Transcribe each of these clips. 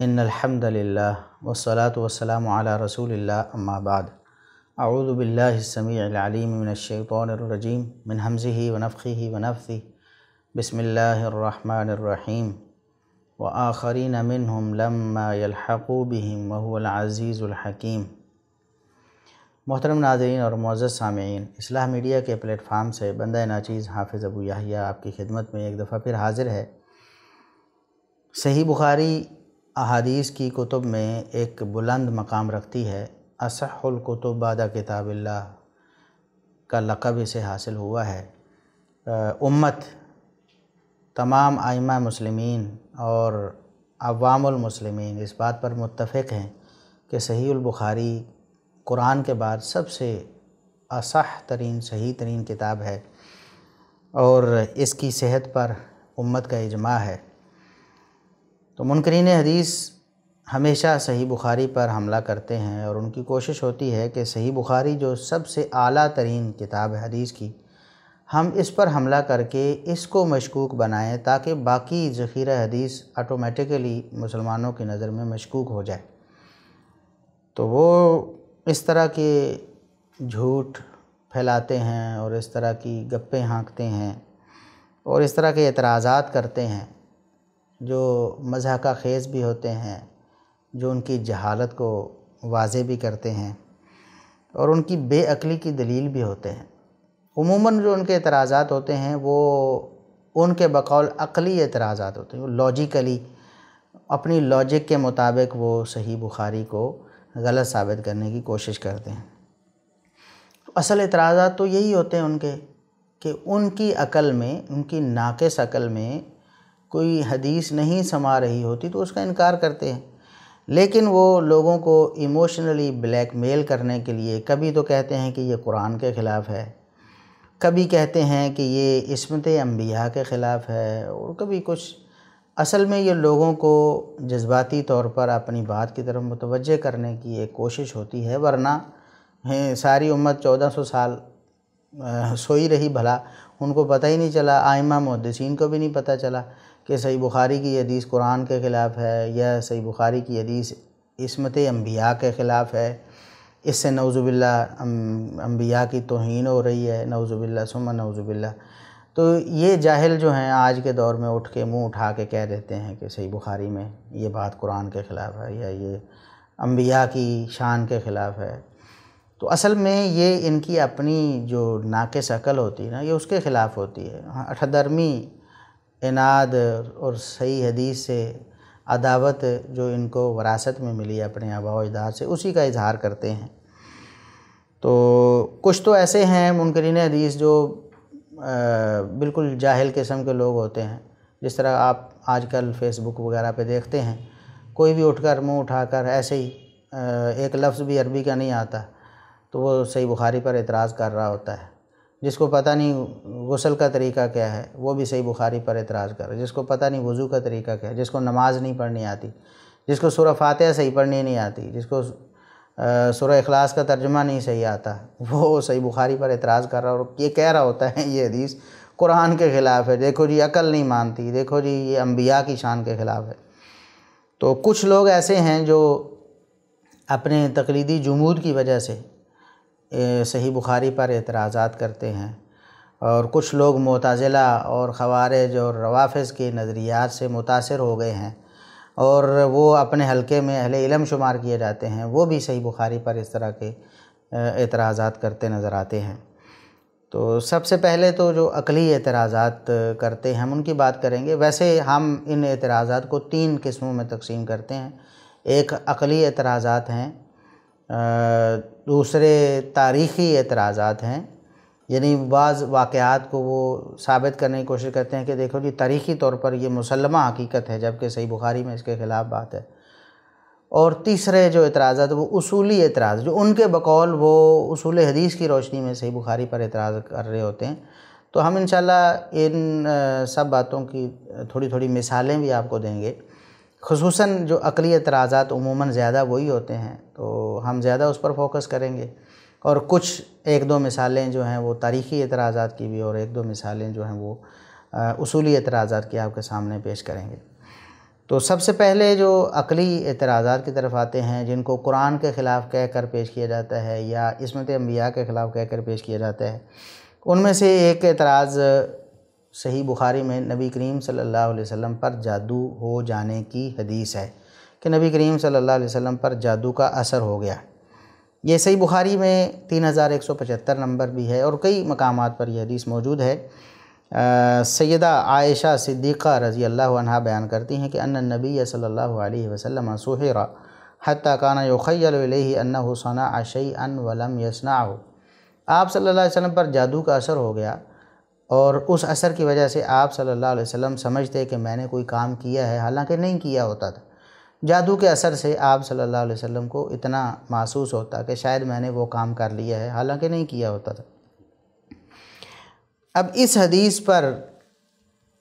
ان الحمد للہ والصلاة والسلام علی رسول اللہ اما بعد اعوذ باللہ السمیع العلیم من الشیطان الرجیم من ہمزہ ونفخہ ونفثہ بسم اللہ الرحمن الرحیم وآخرین منہم لما یلحقوا بہم وہو العزیز الحکیم۔ محترم ناظرین اور معزز سامعین، اصلاح میڈیا کے پلیٹ فارم سے بندہ ناچیز حافظ ابو یحییٰ آپ کی خدمت میں ایک دفعہ پھر حاضر ہے۔ صحیح بخاری احادیث کی کتب میں ایک بلند مقام رکھتی ہے، اصح الکتب بعد کتاب اللہ کا لقب اسے حاصل ہوا ہے۔ امت، تمام ائمہ مسلمین اور عوام المسلمین اس بات پر متفق ہیں کہ صحیح البخاری قرآن کے بعد سب سے اصح ترین صحیح ترین کتاب ہے اور اس کی صحت پر امت کا اجماع ہے۔ تو منکرین حدیث ہمیشہ صحیح بخاری پر حملہ کرتے ہیں اور ان کی کوشش ہوتی ہے کہ صحیح بخاری جو سب سے اعلیٰ ترین کتاب ہے حدیث کی، ہم اس پر حملہ کر کے اس کو مشکوک بنائیں تاکہ باقی ذخیرہ حدیث آٹومیٹیکلی مسلمانوں کی نظر میں مشکوک ہو جائے۔ تو وہ اس طرح کے جھوٹ پھیلاتے ہیں اور اس طرح کی گپیں ہانکتے ہیں اور اس طرح کے اعتراضات کرتے ہیں جو مضحکہ خیز بھی ہوتے ہیں، جو ان کی جہالت کو واضح بھی کرتے ہیں اور ان کی بے عقلی کی دلیل بھی ہوتے ہیں۔ عموماً جو ان کے اعتراضات ہوتے ہیں وہ ان کے بقول عقلی اعتراضات ہوتے ہیں، وہ لاجیکلی اپنی لاجک کے مطابق وہ صحیح بخاری کو غلط ثابت کرنے کی کوشش کرتے ہیں۔ اصل اعتراضات تو یہی ہوتے ہیں ان کے کہ ان کی عقل میں، ان کی ناقص عقل میں کوئی حدیث نہیں سما رہی ہوتی تو اس کا انکار کرتے ہیں، لیکن وہ لوگوں کو ایموشنلی بلیک میل کرنے کے لیے کبھی تو کہتے ہیں کہ یہ قرآن کے خلاف ہے، کبھی کہتے ہیں کہ یہ عصمت انبیاء کے خلاف ہے، اور کبھی کچھ۔ اصل میں یہ لوگوں کو جذباتی طور پر اپنی بات کی طرف متوجہ کرنے کی ایک کوشش ہوتی ہے، ورنہ ساری امت 1400 سال سوئی رہی، بھلا ان کو پتہ ہی نہیں چلا، ائمہ محدثین کو بھی نہیں پتہ چلا کہ صحیح بخاری کی حدیث قرآن کے خلاف ہے یا صحیح بخاری کی حدیث عصمت انبیاء کے خلاف ہے، اس سے نعوذ باللہ انبیاء کی توہین ہو رہی ہے، نعوذ باللہ ثم نعوذ باللہ۔ تو یہ جاہل جو ہیں آج کے دور میں اٹھ کے منہ اٹھا کے کہہ دیتے ہیں کہ صحیح بخاری میں یہ بات قرآن کے خلاف ہے یا یہ انبیاء کی شان کے خلاف ہے، تو اصل میں یہ ان کی اپنی جو ناقص عقل ہوتی ہے نا، یہ اس کے خلاف ہوتی ہے۔ اٹھدرمی عناد اور صحیح حدیث سے عداوت جو ان کو وراثت میں ملی ہے اپنے آباء و اجداد سے، اسی کا اظہار کرتے ہیں۔ تو کچھ تو ایسے ہیں منکرین حدیث جو بالکل جاہل قسم کے لوگ ہوتے ہیں، جس طرح آپ آج کل فیس بک وغیرہ پہ دیکھتے ہیں، کوئی بھی اٹھ کر منہ اٹھا کر ایسے ہی ایک لفظ بھی عربی کا نہیں آتا تو وہ صحیح بخاری پر اعتراض کر رہا ہوتا ہے۔ جس کو پتہ نہیں غسل کا طریقہ کیا ہے وہ بھی صحیح بخاری پر اعتراض کر رہا ہے، جس کو پتہ نہیں وضو کا طریقہ کیا ہے، جس کو نماز نہیں پڑھنی آتی، جس کو سورہ فاتحہ صحیح پڑھنی نہیں آتی، جس کو سورہ اخلاص کا ترجمہ نہیں صحیح آتا، وہ صحیح بخاری پر اعتراض کر رہا اور یہ کہہ رہا ہوتا ہے یہ حدیث قرآن کے خلاف ہے، دیکھو جی عقل نہیں مانتی، دیکھو جی یہ انبیاء کی شان کے خلاف ہے۔ تو کچھ لوگ ایسے ہیں جو اپنے تقلیدی جمود کی وجہ سے صحیح بخاری پر اعتراضات کرتے ہیں، اور کچھ لوگ معتزلہ اور خوارج اور روافض کے نظریات سے متاثر ہو گئے ہیں اور وہ اپنے حلقے میں اہل علم شمار کیے جاتے ہیں، وہ بھی صحیح بخاری پر اس طرح کے اعتراضات کرتے نظر آتے ہیں۔ تو سب سے پہلے تو جو عقلی اعتراضات کرتے ہیں ہم ان کی بات کریں گے۔ ویسے ہم ان اعتراضات کو 3 قسموں میں تقسیم کرتے ہیں۔ ایک عقلی اعتراضات ہیں، دوسرے تاریخی اعتراضات ہیں، یعنی بعض واقعات کو وہ ثابت کرنے کی کوشش کرتے ہیں کہ دیکھو جی تاریخی طور پر یہ مسلمہ حقیقت ہے جبکہ صحیح بخاری میں اس کے خلاف بات ہے۔ اور تیسرے جو اعتراضات وہ اصولی اعتراض، جو ان کے بقول وہ اصول حدیث کی روشنی میں صحیح بخاری پر اعتراض کر رہے ہوتے ہیں۔ تو ہم انشاءاللہ ان سب باتوں کی تھوڑی تھوڑی مثالیں بھی آپ کو دیں گے، خصوصاً جو عقلی اعتراضات عموماً زیادہ وہی ہوتے ہیں تو ہم زیادہ اس پر فوکس کریں گے، اور کچھ 1-2 مثالیں جو ہیں وہ تاریخی اعتراضات کی بھی اور 1-2 مثالیں جو ہیں وہ اصولی اعتراضات کی آپ کے سامنے پیش کریں گے۔ تو سب سے پہلے جو عقلی اعتراضات کی طرف آتے ہیں، جن کو قرآن کے خلاف کہہ کر پیش کیا جاتا ہے یا عصمت انبیاء کے خلاف کہہ کر پیش کیا جاتا ہے، ان میں سے ایک اعتراض صحیح بخاری میں نبی کریم صلی اللہ علیہ وسلم پر جادو ہو جانے کی حدیث ہے کہ نبی کریم صلی اللہ علیہ وسلم پر جادو کا اثر ہو گیا۔ یہ صحیح بخاری میں 3175 نمبر بھی ہے اور کئی مقامات پر یہ حدیث موجود ہے۔ سیدہ عائشہ صدیقہ رضی اللہ عنہا بیان کرتی ہیں کہ ان النبی صلی اللہ علیہ وسلم سحر حتی کان یخیل الیہ انہ صنع شیئا ولم یصنعہ۔ آپ صلی اللہ علیہ وسلم پر جادو کا اثر ہو گیا اور اس اثر کی وجہ سے آپ صلی اللہ علیہ وسلم سمجھتے کہ میں نے کوئی کام کیا ہے، حالانکہ نہیں کیا ہوتا تھا۔ جادو کے اثر سے آپ صلی اللہ علیہ وسلم کو اتنا محسوس ہوتا کہ شاید میں نے وہ کام کر لیا ہے، حالانکہ نہیں کیا ہوتا تھا۔ اب اس حدیث پر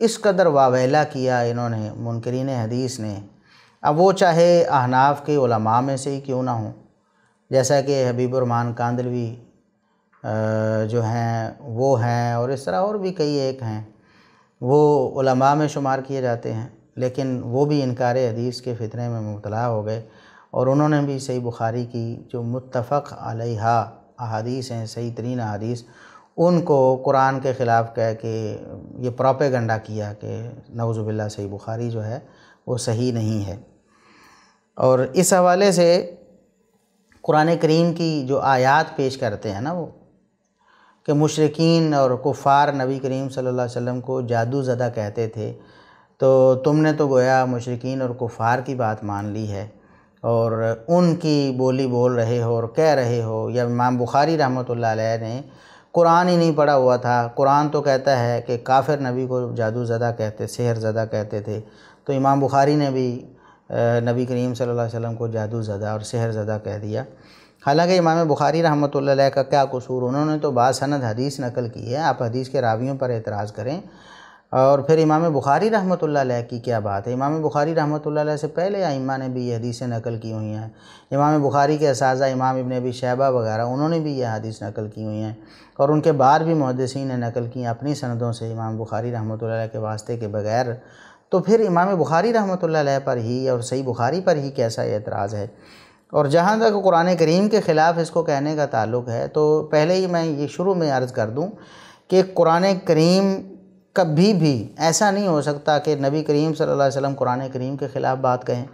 اس قدر واویلا کیا انہوں نے، منکرین حدیث نے، اب وہ چاہے احناف کے علماء میں سے ہی کیوں نہ ہوں، جیسا کہ حبیب الرحمن کاندلوی جو ہیں وہ ہیں، اور اس طرح اور بھی کئی ایک ہیں، وہ علماء میں شمار کیے جاتے ہیں، لیکن وہ بھی انکار حدیث کے فتنے میں مبتلا ہو گئے، اور انہوں نے بھی صحیح بخاری کی جو متفق علیہ احادیث ہیں، صحیح ترین احادیث، ان کو قرآن کے خلاف کہہ کے یہ پروپیگنڈا کیا کہ نعوذ باللہ صحیح بخاری جو ہے وہ صحیح نہیں ہے۔ اور اس حوالے سے قرآن کریم کی جو آیات پیش کرتے ہیں نا وہ، کہ مشرکین اور کفار نبی کریم صلی اللہ علیہ وسلم کو جادو زدہ کہتے تھے، تو تم نے تو گویا مشرکین اور کفار کی بات مان لی ہے اور ان کی بولی بول رہے ہو اور کہہ رہے ہو۔ یا امام بخاری رحمۃ اللہ علیہ نے قرآن ہی نہیں پڑھا ہوا تھا، قرآن تو کہتا ہے کہ کافر نبی کو جادو زدہ کہتے، سحر زدہ کہتے تھے، تو امام بخاری نے بھی نبی کریم صلی اللہ علیہ وسلم کو جادو زدہ اور سحر زدہ کہہ دیا۔ حالانکہ امام بخاری رحمۃ اللہ علیہ کا کیا قصور، انہوں نے تو باسند حدیث نقل کی ہے، آپ حدیث کے راویوں پر اعتراض کریں۔ اور پھر امام بخاری رحمۃ اللہ علیہ کی کیا بات ہے، امام بخاری رحمۃ اللہ علیہ سے پہلے ائمہ نے بھی یہ حدیثیں نقل کی ہوئی ہیں، امام بخاری کے اساتذہ امام ابن ابی شیبہ وغیرہ انہوں نے بھی یہ حدیث نقل کی ہوئی ہیں، اور ان کے بعد بھی محدثین نے نقل کی اپنی سندوں سے امام بخاری رحمۃ اللہ علیہ کے واسطے کے بغیر۔ تو پھر امام بخاری رحمۃ اللہ علیہ پر ہی اور صحیح بخاری پر ہی کیسا اعتراض ہے؟ اور جہاں تک قرآن کریم کے خلاف اس کو کہنے کا تعلق ہے، تو پہلے ہی میں یہ شروع میں عرض کر دوں کہ قرآن کریم کبھی بھی ایسا نہیں ہو سکتا کہ نبی کریم صلی اللہ علیہ وسلم قرآن کریم کے خلاف بات کہیں۔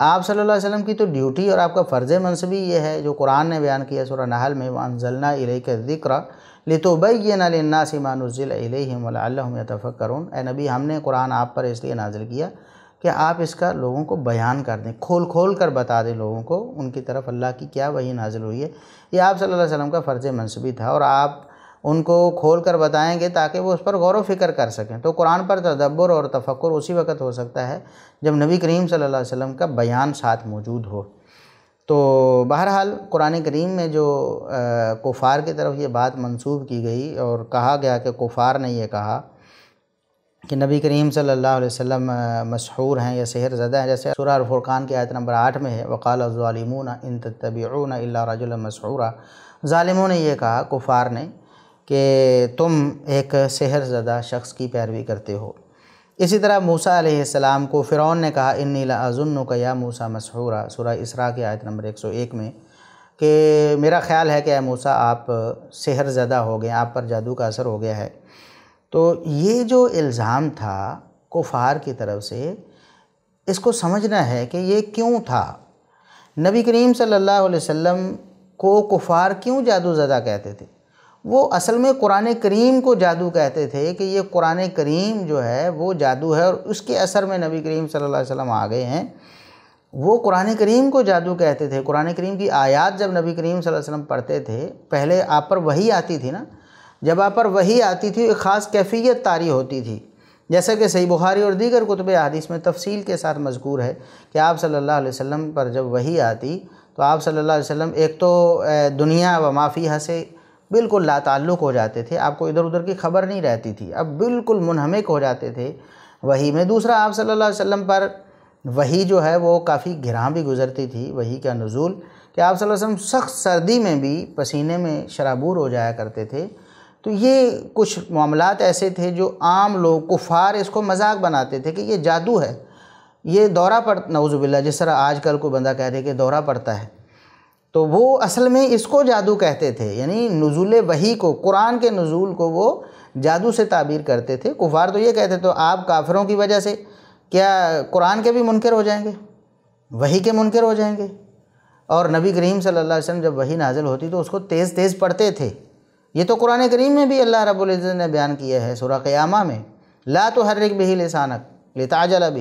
آپ صلی اللہ علیہ وسلم کی تو ڈیوٹی اور آپ کا فرض منصبی یہ ہے جو قرآن نے بیان کیا سورہ نحل میں، وَأَنزَلْنَا إِلَيْكَ الذِّكْرَ لِتُبَيِّنَ لِلنَّاسِ مَا نُزِّلَ إِلَيْهِمْ وَلَعَلَّهُمْ يَتَفَكَّرُونَ۔ اے نبی، ہم نے قرآن آپ پر اس لیے نازل کیا کہ آپ اس کا لوگوں کو بیان کر دیں، کھول کھول کر بتا دیں لوگوں کو ان کی طرف اللہ کی کیا وحی نازل ہوئی ہے۔ یہ آپ صلی اللہ علیہ وسلم کا فرض منصبی تھا، اور آپ ان کو کھول کر بتائیں گے تاکہ وہ اس پر غور و فکر کر سکیں۔ تو قرآن پر تدبر اور تفکر اسی وقت ہو سکتا ہے جب نبی کریم صلی اللہ علیہ وسلم کا بیان ساتھ موجود ہو۔ تو بہرحال قرآن کریم میں جو کفار کی طرف یہ بات منسوب کی گئی اور کہا گیا کہ کفار نے یہ کہا کہ نبی کریم صلی اللہ علیہ وسلم مسحور ہیں یا سحر زدہ ہیں، جیسے سورہ الفرقان کی آیت نمبر 8 میں ہے، وَقَالَ الظَّالِمُونَ إِن تَتَّبِعُونَ إِلَّا رَجُلًا مَسْحُورًا۔ ظالموں نے یہ کہا، کفار نے، کہ تم ایک سحر زدہ شخص کی پیروی کرتے ہو۔ اسی طرح موسیٰ علیہ السلام کو فرعون نے کہا، إِنِّي لَأَظُنُّكَ يَا مُوسَىٰ مَسْحُورًا، سورہ اسراء کی آیت نمبر 101 میں، کہ میرا خیال ہے کہ اے موسیٰ آپ سحر زدہ ہو گئے، آپ پر جادو کا اثر ہو گیا ہے۔ تو یہ جو الزام تھا کفار کی طرف سے، اس کو سمجھنا ہے کہ یہ کیوں تھا۔ نبی کریم صلی اللہ علیہ وسلم کو کفار کیوں جادو زدہ کہتے تھے؟ وہ اصل میں قرآن کریم کو جادو کہتے تھے کہ یہ قرآن کریم جو ہے وہ جادو ہے، اور اس کے اثر میں نبی کریم صلی اللہ علیہ وسلم آ گئے ہیں۔ وہ قرآن کریم کو جادو کہتے تھے۔ قرآن کریم کی آیات جب نبی کریم صلی اللہ علیہ وسلم پڑھتے تھے، پہلے آپ پر وحی آتی تھی نا، جب آپ پر وحی آتی تھی ایک خاص کیفیت طاری ہوتی تھی، جیسا کہ صحیح بخاری اور دیگر کتب احادیث میں تفصیل کے ساتھ مذکور ہے کہ آپ صلی اللہ علیہ وسلم پر جب وحی آتی تو آپ صلی اللہ علیہ وسلم ایک تو دنیا و ما فیہا سے بالکل لا تعلق ہو جاتے تھے، آپ کو ادھر ادھر کی خبر نہیں رہتی تھی، اب بالکل منہمک ہو جاتے تھے وحی میں۔ دوسرا، آپ صلی اللہ علیہ وسلم پر وحی جو ہے وہ کافی گراں بھی گزرتی تھی، وحی کا نزول، کہ آپ صلی اللہ علیہ وسلم سخت سردی میں بھی پسینے میں شرابور ہو جایا کرتے تھے۔ تو یہ کچھ معاملات ایسے تھے جو عام لوگ کفار اس کو مذاق بناتے تھے کہ یہ جادو ہے، یہ دورہ نعوذ باللہ، جس طرح آج کل کوئی بندہ کہہ دے کہ دورہ پڑتا ہے، تو وہ اصل میں اس کو جادو کہتے تھے، یعنی نزول وحی کو، قرآن کے نزول کو وہ جادو سے تعبیر کرتے تھے۔ کفار تو یہ کہتے تو آپ کافروں کی وجہ سے کیا قرآن کے بھی منکر ہو جائیں گے، وحی کے منکر ہو جائیں گے؟ اور نبی کریم صلی اللہ علیہ وسلم جب وحی نازل ہوتی تو اس کو تیز تیز پڑھتے تھے۔ یہ تو قرآن کریم میں بھی اللہ رب العزت نے بیان کیا ہے سورہ قیامہ میں، لا تحرک بہ لسانک لتعجل بہ۔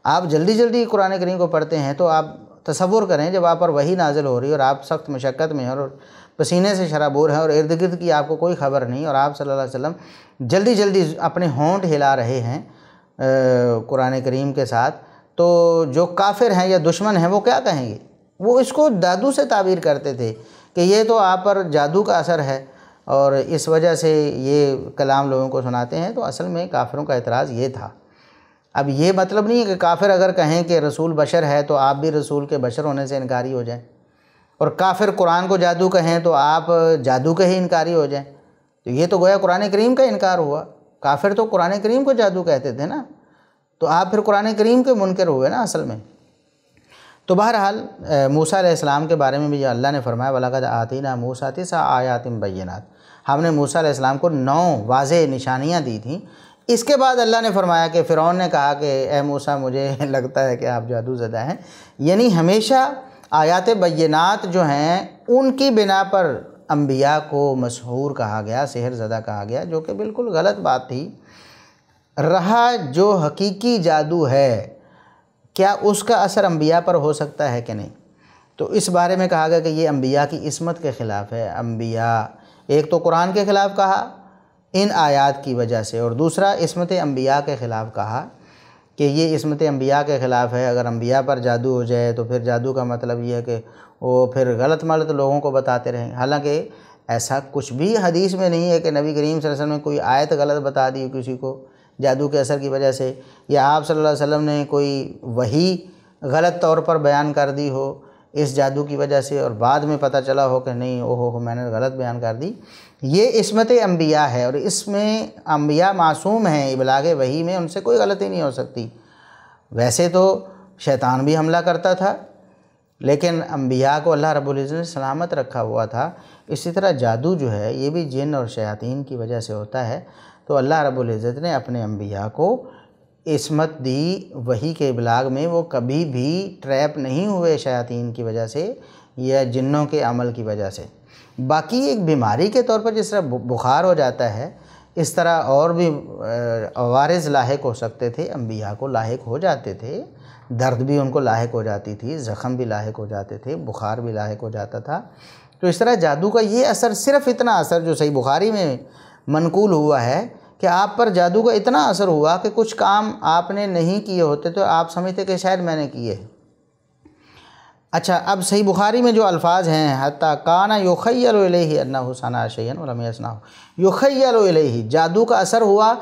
آپ جلدی جلدی قرآن کریم کو پڑھتے ہیں تو آپ تصور کریں جب آپ پر وحی نازل ہو رہی ہے اور آپ سخت مشقت میں ہیں اور پسینے سے شرابور ہیں اور ارد گرد کی آپ کو کوئی خبر نہیں، اور آپ صلی اللہ علیہ وسلم جلدی جلدی اپنے ہونٹ ہلا رہے ہیں قرآن کریم کے ساتھ، تو جو کافر ہیں یا دشمن ہیں وہ کیا کہیں گے؟ وہ اس کو جادو سے تعبیر کرتے تھے کہ یہ تو آپ پر جادو کا اثر ہے اور اس وجہ سے یہ کلام لوگوں کو سناتے ہیں۔ تو اصل میں کافروں کا اعتراض یہ تھا۔ اب یہ مطلب نہیں ہے کہ کافر اگر کہیں کہ رسول بشر ہے تو آپ بھی رسول کے بشر ہونے سے انکاری ہو جائیں، اور کافر قرآن کو جادو کہیں تو آپ جادو کے ہی انکاری ہو جائیں۔ تو یہ تو گویا قرآن کریم کا انکار ہوا۔ کافر تو قرآن کریم کو جادو کہتے تھے نا، تو آپ پھر قرآن کریم کے منکر ہوئے نا اصل میں۔ تو بہرحال موسیٰ علیہ السلام کے بارے میں بھی اللہ نے فرمایا وَلَقَدْ آتَيْنَا مُوسَىٰ 9 آیات بینات، ہم نے موسیٰ علیہ السلام کو 9 واضح نشانیاں دی تھیں۔ اس کے بعد اللہ نے فرمایا کہ فرعون نے کہا کہ اے موسیٰ مجھے لگتا ہے کہ آپ جادو زدہ ہیں، یعنی ہمیشہ آیات بینات جو ہیں ان کی بنا پر انبیاء کو مسحور کہا گیا، سحر زدہ کہا گیا، جو کہ بالکل غلط بات تھی۔ رہا جو حقیقی جادو ہے، کیا اس کا اثر انبیاء پر ہو سکتا ہے کہ نہیں؟ تو اس بارے میں کہا گیا کہ یہ انبیاء کی عصمت کے خلاف ہے۔ انبیاء ایک تو قرآن کے خلاف کہا ان آیات کی وجہ سے، اور دوسرا عصمت انبیاء کے خلاف کہا کہ یہ عصمت انبیاء کے خلاف ہے۔ اگر انبیاء پر جادو ہو جائے تو پھر جادو کا مطلب یہ ہے کہ وہ پھر غلط ملط لوگوں کو بتاتے رہیں، حالانکہ ایسا کچھ بھی حدیث میں نہیں ہے کہ نبی کریم صلی اللہ علیہ وسلم نے کوئی آیت غلط بتا دی کسی کو جادو کے اثر کی وجہ سے، یا آپ صلی اللہ علیہ وسلم نے کوئی وحی غلط طور پر بیان کر دی ہو اس جادو کی وجہ سے، اور بعد میں پتہ چلا ہو کہ نہیں اوہو میں نے غلط بیان کر دی۔ یہ عصمت انبیاء ہے، اور اس میں انبیاء معصوم ہیں، ابلاغ وحی میں ان سے کوئی غلطی نہیں ہو سکتی۔ ویسے تو شیطان بھی حملہ کرتا تھا، لیکن انبیاء کو اللہ رب العزت نے سلامت رکھا ہوا تھا۔ اسی طرح جادو جو ہے یہ بھی جن اور شیاطین کی وجہ سے ہوتا ہے، تو اللہ رب العزت نے اپنے انبیاء کو عصمت دی وحی کے ابلاغ میں، وہ کبھی بھی ٹریپ نہیں ہوئے شیاطین کی وجہ سے یا جنوں کے عمل کی وجہ سے۔ باقی ایک بیماری کے طور پر جس طرح بخار ہو جاتا ہے، اس طرح اور بھی عوارض لاحق ہو سکتے تھے، انبیاء کو لاحق ہو جاتے تھے، درد بھی ان کو لاحق ہو جاتی تھی، زخم بھی لاحق ہو جاتے تھے، بخار بھی لاحق ہو جاتا تھا۔ تو اس طرح جادو کا یہ اثر، صرف اتنا اثر جو صحیح بخاری میں منقول ہوا ہے کہ آپ پر جادو کا اتنا اثر ہوا کہ کچھ کام آپ نے نہیں کیے ہوتے تو آپ سمجھتے کہ شاید میں نے کیے۔ اچھا، اب صحیح بخاری میں جو الفاظ ہیں حتیٰ کان یخیل الیہ انہ صنع شیئا ولم یصنعہ، یخیل الیہ، جادو کا اثر ہوا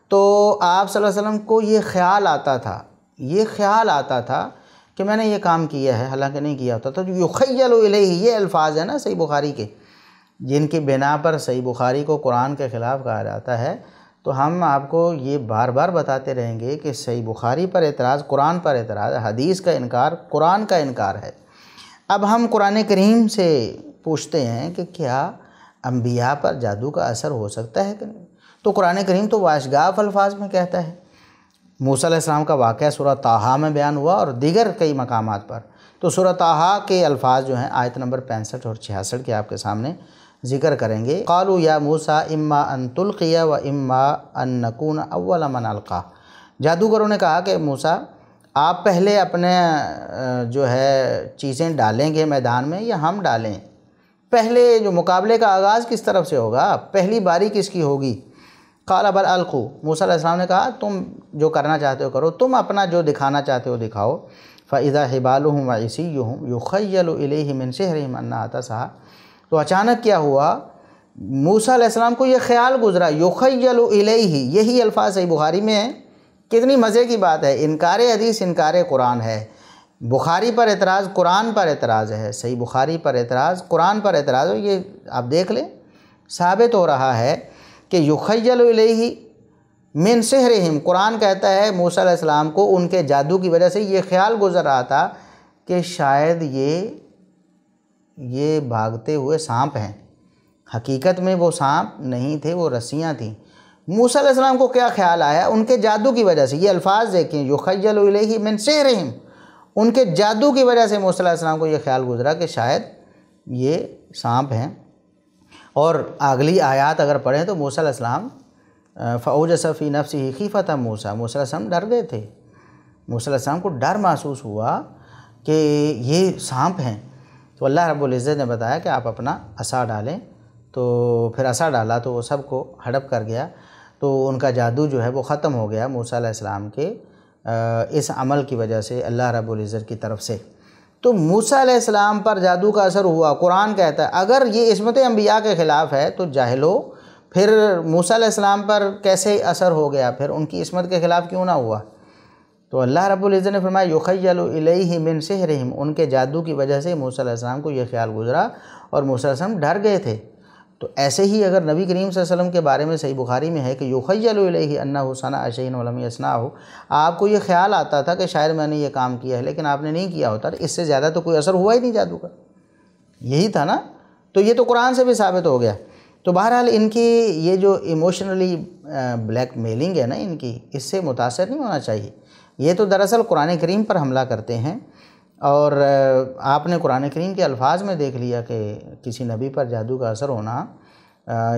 تو آپ صلی اللہ علیہ وسلم کو یہ خیال آتا تھا کہ میں نے یہ کام کیا ہے، حالانکہ نہیں کیا ہوتا۔ تو یخیل الیہ یہ الفاظ ہیں نا صحیح بخاری کے، جن کی بنا پر صحیح بخاری کو قرآن کے خلاف کہا جاتا ہے۔ تو ہم آپ کو یہ بار بار بتاتے رہیں گے کہ صحیح بخاری پر اعتراض قرآن پر اعتراض، حدیث کا انکار قرآن کا انکار ہے۔ اب ہم قرآن کریم سے پوچھتے ہیں کہ کیا انبیاء پر جادو کا اثر ہو سکتا ہے کہ نہیں؟ تو قرآن کریم تو واشگاف الفاظ میں کہتا ہے۔ موسیٰ علیہ السلام کا واقعہ سورہ طٰہٰ میں بیان ہوا اور دیگر کئی مقامات پر۔ تو سورہ طٰہٰ کے الفاظ جو ہیں آیت نمبر 65 اور 66 کے آپ کے سامنے ذکر کریں گے۔ قالوا یا موسیٰ اما ان تلقی و اما ان نکون اول من القیٰ، جادوگروں نے کہا کہ موسیٰ آپ پہلے اپنے جو ہے چیزیں ڈالیں گے میدان میں یا ہم ڈالیں؟ پہلے جو مقابلے کا آغاز کس طرف سے ہوگا، پہلی باری کس کی ہوگی؟ قال بل القوا، موسیٰ علیہ السلام نے کہا تم جو کرنا چاہتے ہو کرو، تم اپنا جو دکھانا چاہتے ہو دکھاؤ۔ فَإِذَا حِبَالُهُمْ وَعِصِيُّهُمْ يُخَيَّلُ إِلَيْهِ مِنْ سِحْرِهِمْ أَنَّهَا تَسْعَىٰ، تو اچانک کیا ہوا، موسیٰ علیہ السلام کو یہ خیال گزرا، یخیل الیہ، یہی الفاظ صحیح بخاری میں ہیں۔ کتنی مزے کی بات ہے، انکار حدیث انکار قرآن ہے، بخاری پر اعتراض قرآن پر اعتراض ہے، صحیح بخاری پر اعتراض قرآن پر اعتراض ہے۔ یہ آپ دیکھ لیں، ثابت ہو رہا ہے کہ یخیل الیہ من سحرہم، قرآن کہتا ہے موسیٰ علیہ السلام کو ان کے جادو کی وجہ سے یہ خیال گزر رہا تھا کہ شاید یہ بھاگتے ہوئے سانپ ہیں، حقیقت میں وہ سانپ نہیں تھے، وہ رسیاں تھیں۔ موسیٰ علیہ السلام کو کیا خیال آیا؟ ان کے جادو کی وجہ سے، یہ الفاظ دیکھیں، یخیل الیہ من سحرہم، ان کے جادو کی وجہ سے موسیٰ علیہ السلام کو یہ خیال گزرا کہ شاید یہ سانپ ہیں۔ اور اگلی آیات اگر پڑھیں تو موسیٰ علیہ السلام فَأَوْجَسَ فِي نَفْسِهِ خِیفَةَ موسیٰ، موسیٰ علیہ السلام ڈر گئے تھے، موسیٰ علیہ السلام کو ڈر محسوس ہوا کہ یہ سانپ ہیں۔ تو اللہ رب العزت نے بتایا کہ آپ اپنا عصا ڈالیں، تو پھر عصا ڈالا تو وہ سب کو ہڑپ کر گیا، تو ان کا جادو جو ہے وہ ختم ہو گیا موسیٰ علیہ السلام کے اس عمل کی وجہ سے اللہ رب العزت کی طرف سے۔ تو موسیٰ علیہ السلام پر جادو کا اثر ہوا۔ قرآن کہتا ہے اگر یہ عصمت انبیاء کے خلاف ہے تو جاہلو، پھر موسیٰ علیہ السلام پر کیسے اثر ہو گیا؟ پھر ان کی عصمت کے خلاف کیوں نہ ہوا؟ تو اللہ رب العزت نے فرمایا یخیل الیہ من سحرہم، ان کے جادو کی وجہ سے موسیٰ علیہ السلام کو یہ خیال گزرا اور موسیٰ علیہ السلام ڈر گئے تھے۔ تو ایسے ہی اگر نبی کریم صلی اللہ علیہ وسلم کے بارے میں صحیح بخاری میں ہے کہ یخیل الیہ انہ صنع شیئا ولم یصنعہ، آپ کو یہ خیال آتا تھا کہ شاید میں نے یہ کام کیا ہے لیکن آپ نے نہیں کیا ہوتا، اس سے زیادہ تو کوئی اثر ہوا ہی نہیں جادو کا، یہی تھا نا۔ تو یہ تو قرآن سے بھی ثابت ہو گیا۔ تو بہرحال ان کی یہ جو ایموشنلی بلیک میلنگ ہے نا ان کی، اس سے متاثر نہیں ہونا چاہیے۔ یہ تو دراصل قرآن کریم پر حملہ کرتے ہیں، اور آپ نے قرآن کریم کے الفاظ میں دیکھ لیا کہ کسی نبی پر جادو کا اثر ہونا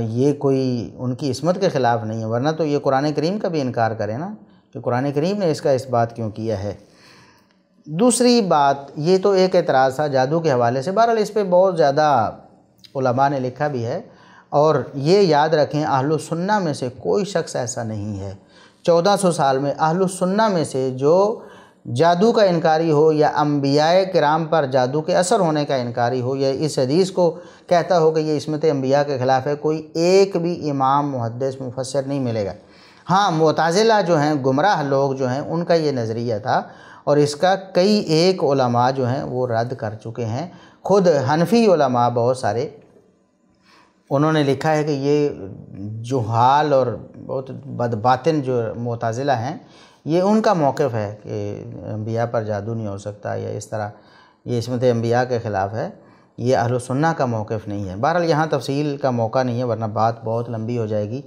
یہ کوئی ان کی عصمت کے خلاف نہیں ہے، ورنہ تو یہ قرآن کریم کا بھی انکار کرے نا کہ قرآن کریم نے اس کا اس بات کیوں کیا ہے۔ دوسری بات، یہ تو ایک اعتراض تھا جادو کے حوالے سے، بہرحال اس پہ بہت زیادہ علماء نے لکھا بھی ہے، اور یہ یاد رکھیں اہل السنہ میں سے کوئی شخص ایسا نہیں ہے 1400 سال میں اہل السنہ میں سے جو جادو کا انکاری ہو یا انبیاء کرام پر جادو کے اثر ہونے کا انکاری ہو یا اس حدیث کو کہتا ہو کہ یہ عصمت انبیاء کے خلاف ہے، کوئی ایک بھی امام محدث مفسر نہیں ملے گا۔ ہاں معتزلہ جو ہیں، گمراہ لوگ جو ہیں، ان کا یہ نظریہ تھا، اور اس کا کئی ایک علماء جو ہیں وہ رد کر چکے ہیں۔ خود حنفی علماء بہت سارے انہوں نے لکھا ہے کہ یہ جہال اور بہت بدباطن جو معتزلہ ہیں، یہ ان کا موقف ہے کہ انبیاء پر جادو نہیں ہو سکتا یا اس طرح یہ عصمت انبیاء کے خلاف ہے، یہ اہل السنہ کا موقف نہیں ہے۔ بہرحال یہاں تفصیل کا موقع نہیں ہے ورنہ بات بہت لمبی ہو جائے گی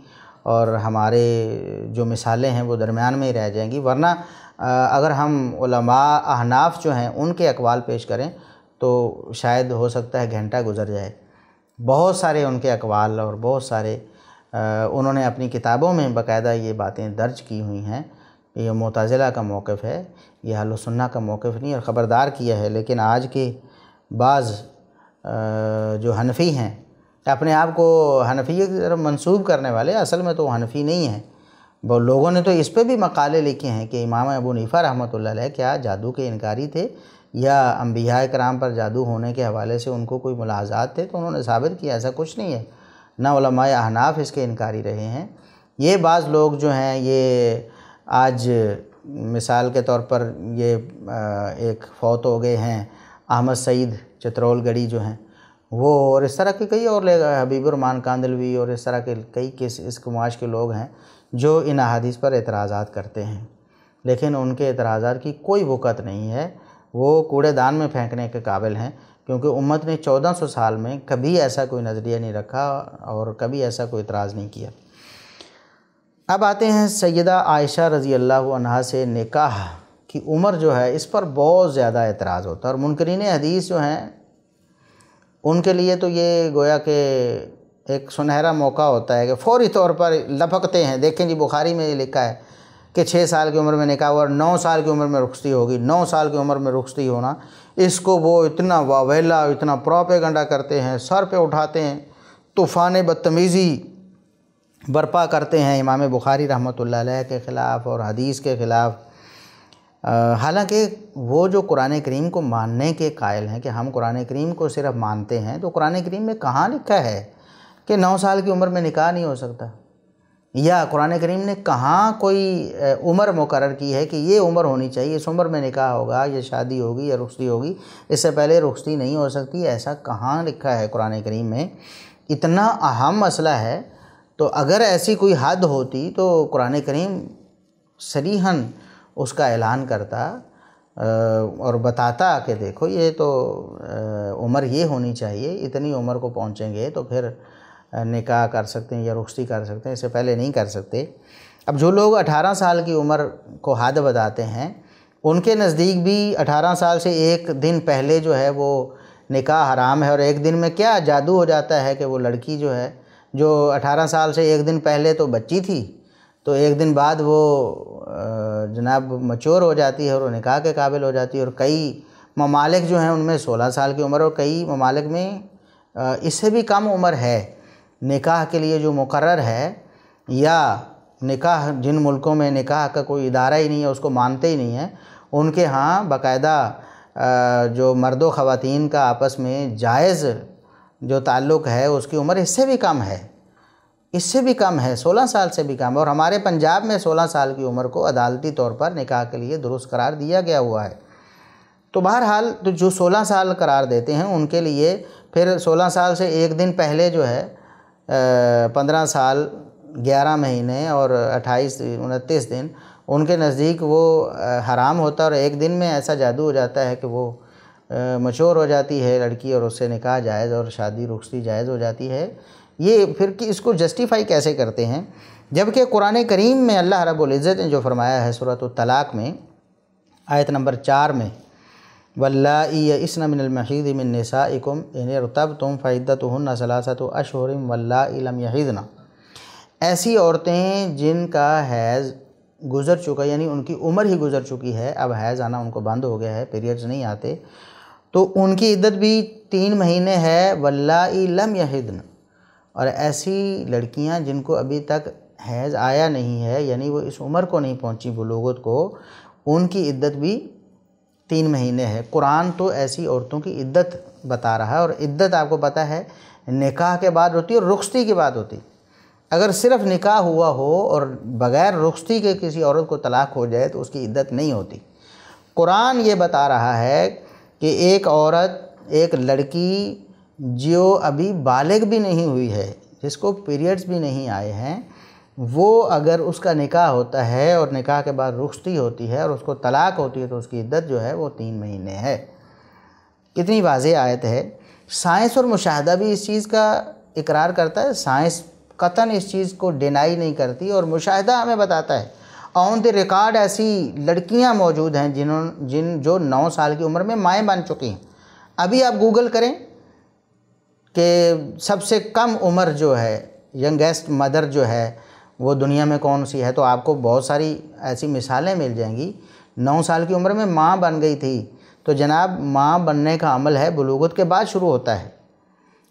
اور ہمارے جو مثالیں ہیں وہ درمیان میں ہی رہ جائیں گی، ورنہ اگر ہم علماء احناف جو ہیں ان کے اقوال پیش کریں تو شاید ہو سکتا ہے گھنٹہ گزر جائے۔ بہت سارے ان کے اقوال اور بہت سارے انہوں نے اپنی کتابوں میں باقاعدہ یہ باتیں درج کی ہوئی ہیں۔ یہ معتزلہ کا موقف ہے، یہ اہل سنہ کا موقف نہیں، اور خبردار کیا ہے۔ لیکن آج کے بعض جو حنفی ہیں، اپنے آپ کو حنفیت کی طرف منسوب کرنے والے، اصل میں تو وہ حنفی نہیں ہیں۔ لوگوں نے تو اس پہ بھی مقالے لکھے ہیں کہ امام ابو حنیفہ رحمۃ اللہ علیہ کیا جادو کے انکاری تھے یا انبیاء کرام پر جادو ہونے کے حوالے سے ان کو کوئی ملاحظات تھے، تو انہوں نے ثابت کیا ایسا کچھ نہیں ہے، نہ علماء احناف اس کے انکاری رہے ہیں۔ یہ بعض لوگ جو ہیں یہ آج مثال کے طور پر یہ ایک فوت ہو گئے ہیں احمد سعید چترول گڑھی جو ہیں وہ، اور اس طرح کے کئی اور لوگ، حبیب الرحمن کاندلوی اور اس طرح کے کئی اس کماش کے لوگ ہیں جو ان احادیث پر اعتراضات کرتے ہیں، لیکن ان کے اعتراضات کی کوئی وقت نہیں ہے، وہ کوڑے دان میں پھینکنے کے قابل ہیں، کیونکہ امت نے 1400 سال میں کبھی ایسا کوئی نظریہ نہیں رکھا اور کبھی ایسا کوئی اعتراض نہیں کیا۔ اب آتے ہیں سیدہ عائشہ رضی اللہ عنہا سے نکاح کی عمر جو ہے، اس پر بہت زیادہ اعتراض ہوتا ہے، اور منکرین حدیث جو ہیں ان کے لیے تو یہ گویا کہ ایک سنہرا موقع ہوتا ہے کہ فوری طور پر لپکتے ہیں۔ دیکھیں جی بخاری میں یہ لکھا ہے کہ 6 سال کی عمر میں نکاح اور 9 سال کی عمر میں رخصتی ہوگی۔ 9 سال کی عمر میں رخصتی ہونا، اس کو وہ اتنا واویلا، اتنا پروپیگنڈا کرتے ہیں، سر پہ اٹھاتے ہیں، طوفان بدتمیزی برپا کرتے ہیں امام بخاری رحمۃ اللہ علیہ کے خلاف اور حدیث کے خلاف، حالانکہ وہ جو قرآن کریم کو ماننے کے قائل ہیں کہ ہم قرآن کریم کو صرف مانتے ہیں، تو قرآن کریم میں کہاں لکھا ہے کہ 9 سال کی عمر میں نکاح نہیں ہو سکتا؟ یا قرآن کریم نے کہاں کوئی عمر مقرر کی ہے کہ یہ عمر ہونی چاہیے، اس عمر میں نکاح ہوگا یا شادی ہوگی یا رخصتی ہوگی، اس سے پہلے رخصتی نہیں ہو سکتی؟ ایسا کہاں لکھا ہے قرآن کریم میں؟ اتنا اہم مسئلہ ہے تو اگر ایسی کوئی حد ہوتی تو قرآن کریم صریحاً اس کا اعلان کرتا اور بتاتا کہ دیکھو یہ تو عمر یہ ہونی چاہیے، اتنی عمر کو پہنچیں گے تو پھر نکاح کر سکتے ہیں یا رخصتی کر سکتے ہیں، اس سے پہلے نہیں کر سکتے۔ اب جو لوگ 18 سال کی عمر کو حد بتاتے ہیں، ان کے نزدیک بھی 18 سال سے ایک دن پہلے جو ہے وہ نکاح حرام ہے، اور ایک دن میں کیا جادو ہو جاتا ہے کہ وہ لڑکی جو ہے جو 18 سال سے ایک دن پہلے تو بچی تھی، تو ایک دن بعد وہ جناب میچور ہو جاتی ہے اور وہ نکاح کے قابل ہو جاتی ہے۔ اور کئی ممالک جو ہیں ان میں 16 سال کی عمر، اور کئی ممالک میں اس سے بھی کم عمر ہے نکاح کے لیے جو مقرر ہے، یا نکاح جن ملکوں میں نکاح کا کوئی ادارہ ہی نہیں ہے، اس کو مانتے ہی نہیں ہیں، ان کے ہاں باقاعدہ جو مرد و خواتین کا آپس میں جائز جو تعلق ہے اس کی عمر اس سے بھی کم ہے، اس سے بھی کم ہے، 16 سال سے بھی کم ہے۔ اور ہمارے پنجاب میں 16 سال کی عمر کو عدالتی طور پر نکاح کے لیے درست قرار دیا گیا ہوا ہے۔ تو بہرحال تو جو 16 سال قرار دیتے ہیں ان کے لیے پھر 16 سال سے ایک دن پہلے جو ہے 15 سال 11 مہینے اور 29 دن ان کے نزدیک وہ حرام ہوتا ہے، اور ایک دن میں ایسا جادو ہو جاتا ہے کہ وہ میچور ہو جاتی ہے لڑکی، اور اس سے نکاح جائز اور شادی رخصتی جائز ہو جاتی ہے۔ یہ پھر اس کو جسٹیفائی کیسے کرتے ہیں؟ جبکہ قرآن کریم میں اللہ رب العزت نے جو فرمایا ہے سورۃ الطلاق میں آیت نمبر 4 میں، وَاللَّائِي يَئِسْنَ مِنَ الْمَحِيضِ مِن نِّسَائِكُمْ إِنِ ارْتَبْتُمْ فَعِدَّتُهُنَّ 3 أَشْهُرٍ وَاللَّائِي لَمْ يَحِضْنَ، ایسی عورتیں جن کا حیض گزر چکا، یعنی ان کی عمر ہی گزر چکی ہے، اب حیض آنا ان کو بند ہو گیا ہے، پیریڈز نہیں آتے، تو ان کی عدت بھی 3 مہینے ہے، وَاللَّائِي لَمْ يَحِضْنَ، اور ایسی لڑکیاں جن کو ابھی تک حیض آیا نہیں ہے، یعنی وہ اس عمر کو نہیں پہنچی بلوغت کو، ان کی عدت بھی 3 مہینے ہے۔ قرآن تو ایسی عورتوں کی عدت بتا رہا ہے، اور عدت آپ کو پتہ ہے نکاح کے بعد ہوتی ہے اور رخصتی کے بعد ہوتی ہے۔ اگر صرف نکاح ہوا ہو اور بغیر رخصتی کے کسی عورت کو طلاق ہو جائے تو اس کی عدت نہیں ہوتی۔ قرآن یہ بتا رہا ہے کہ ایک عورت، ایک لڑکی جو ابھی بالغ بھی نہیں ہوئی ہے، جس کو پیریڈز بھی نہیں آئے ہیں، وہ اگر اس کا نکاح ہوتا ہے اور نکاح کے بعد رخصتی ہوتی ہے اور اس کو طلاق ہوتی ہے تو اس کی عدت جو ہے وہ 3 مہینے ہے۔ کتنی واضح آیت ہے۔ سائنس اور مشاہدہ بھی اس چیز کا اقرار کرتا ہے، سائنس قطعاً اس چیز کو ڈینائی نہیں کرتی، اور مشاہدہ ہمیں بتاتا ہے آن دی ریکارڈ ایسی لڑکیاں موجود ہیں جو 9 سال کی عمر میں مائیں بن چکی ہیں۔ ابھی آپ گوگل کریں کہ سب سے کم عمر جو ہے، ینگیسٹ مدر جو ہے وہ دنیا میں کون سی ہے، تو آپ کو بہت ساری ایسی مثالیں مل جائیں گی۔ 9 سال کی عمر میں ماں بن گئی تھی، تو جناب ماں بننے کا عمل ہے بلوغت کے بعد شروع ہوتا ہے۔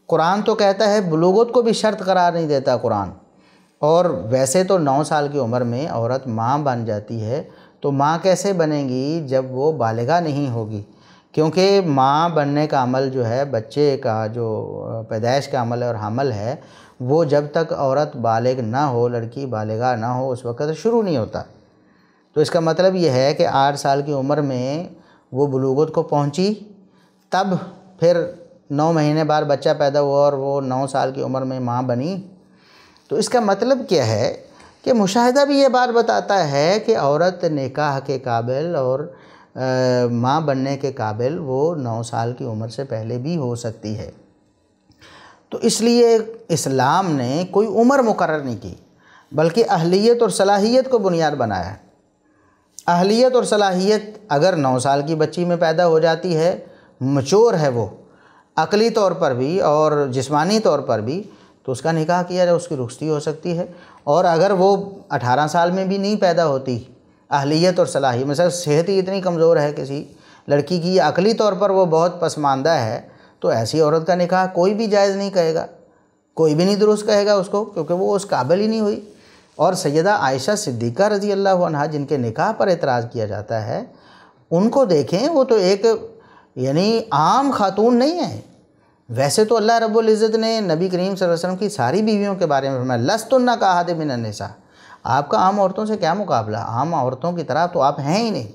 قرآن تو کہتا ہے بلوغت کو بھی شرط قرار نہیں دیتا قرآن، اور ویسے تو 9 سال کی عمر میں عورت ماں بن جاتی ہے، تو ماں کیسے بنے گی جب وہ بالغہ نہیں ہوگی؟ کیونکہ ماں بننے کا عمل جو ہے، بچے کا جو پیدائش کا عمل ہے اور حمل ہے، وہ جب تک عورت بالغ نہ ہو، لڑکی بالغہ نہ ہو، اس وقت شروع نہیں ہوتا۔ تو اس کا مطلب یہ ہے کہ 8 سال کی عمر میں وہ بلوغت کو پہنچی، تب پھر 9 مہینے بعد بچہ پیدا ہوا اور وہ 9 سال کی عمر میں ماں بنی۔ تو اس کا مطلب کیا ہے کہ مشاہدہ بھی یہ بات بتاتا ہے کہ عورت نکاح کے قابل اور ماں بننے کے قابل وہ 9 سال کی عمر سے پہلے بھی ہو سکتی ہے۔ تو اس لیے اسلام نے کوئی عمر مقرر نہیں کی، بلکہ اہلیت اور صلاحیت کو بنیاد بنایا ہے۔ اہلیت اور صلاحیت اگر 9 سال کی بچی میں پیدا ہو جاتی ہے، میچور ہے وہ عقلی طور پر بھی اور جسمانی طور پر بھی، تو اس کا نکاح کیا جائے، اس کی رخصتی ہو سکتی ہے۔ اور اگر وہ 18 سال میں بھی نہیں پیدا ہوتی، اہلیت اور صلاحیت، مثلا صحت ہی اتنی کمزور ہے کسی لڑکی کی، عقلی طور پر وہ بہت پسماندہ ہے، تو ایسی عورت کا نکاح کوئی بھی جائز نہیں کہے گا، کوئی بھی نہیں درست کہے گا اس کو، کیونکہ وہ اس قابل ہی نہیں ہوئی۔ اور سیدہ عائشہ صدیقہ رضی اللہ عنہا جن کے نکاح پر اعتراض کیا جاتا ہے، ان کو دیکھیں، وہ تو ایک یعنی عام خاتون نہیں ہے۔ ویسے تو اللہ رب العزت نے نبی کریم صلی اللہ علیہ وسلم کی ساری بیویوں کے بارے میں فرمایا لستن کاحد من النساء، آپ کا عام عورتوں سے کیا مقابلہ، عام عورتوں کی طرح تو آپ ہیں ہی نہیں۔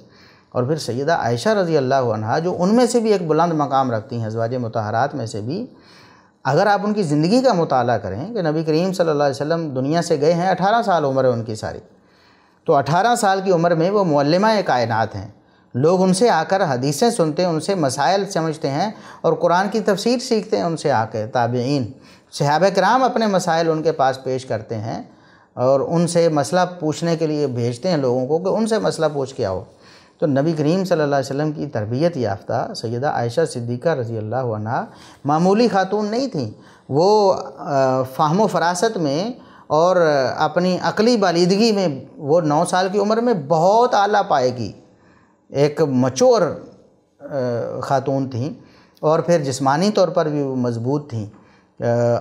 اور پھر سیدہ عائشہ رضی اللہ عنہا جو ان میں سے بھی ایک بلند مقام رکھتی ہیں، ازواج مطہرات میں سے بھی، اگر آپ ان کی زندگی کا مطالعہ کریں کہ نبی کریم صلی اللہ علیہ وسلم دنیا سے گئے ہیں، 18 سال عمر ہے ان کی ساری، تو 18 سال کی عمر میں وہ معلمہ کائنات ہیں، لوگ ان سے آ کر حدیثیں سنتے ہیں، ان سے مسائل سمجھتے ہیں اور قرآن کی تفسیر سیکھتے ہیں ان سے آ کے، تابعین صحابہ کرام اپنے مسائل ان کے پاس پیش کرتے ہیں اور ان سے مسئلہ پوچھنے کے لیے بھیجتے ہیں لوگوں کو کہ ان سے مسئلہ پوچھ کے آؤ۔ تو نبی کریم صلی اللہ علیہ وسلم کی تربیت یافتہ سیدہ عائشہ صدیقہ رضی اللہ عنہا معمولی خاتون نہیں تھیں، وہ فہم و فراست میں اور اپنی عقلی بالیدگی میں وہ 9 سال کی عمر میں بہت اعلیٰ پائے کی ایک مچور خاتون تھیں، اور پھر جسمانی طور پر بھی وہ مضبوط تھیں۔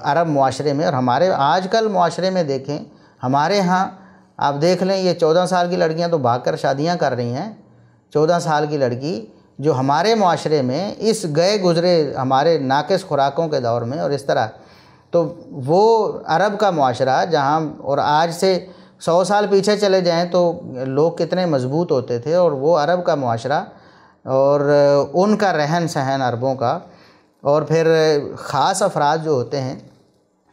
عرب معاشرے میں اور ہمارے آج کل معاشرے میں دیکھیں، ہمارے ہاں آپ دیکھ لیں، یہ 14 سال کی لڑکیاں تو بھاگ کر شادیاں کر رہی ہیں۔ 14 سال کی لڑکی جو ہمارے معاشرے میں اس گئے گزرے ہمارے ناقص خوراکوں کے دور میں اور اس طرح، تو وہ عرب کا معاشرہ جہاں، اور آج سے 100 سال پیچھے چلے جائیں تو لوگ کتنے مضبوط ہوتے تھے، اور وہ عرب کا معاشرہ اور ان کا رہن سہن عربوں کا، اور پھر خاص افراد جو ہوتے ہیں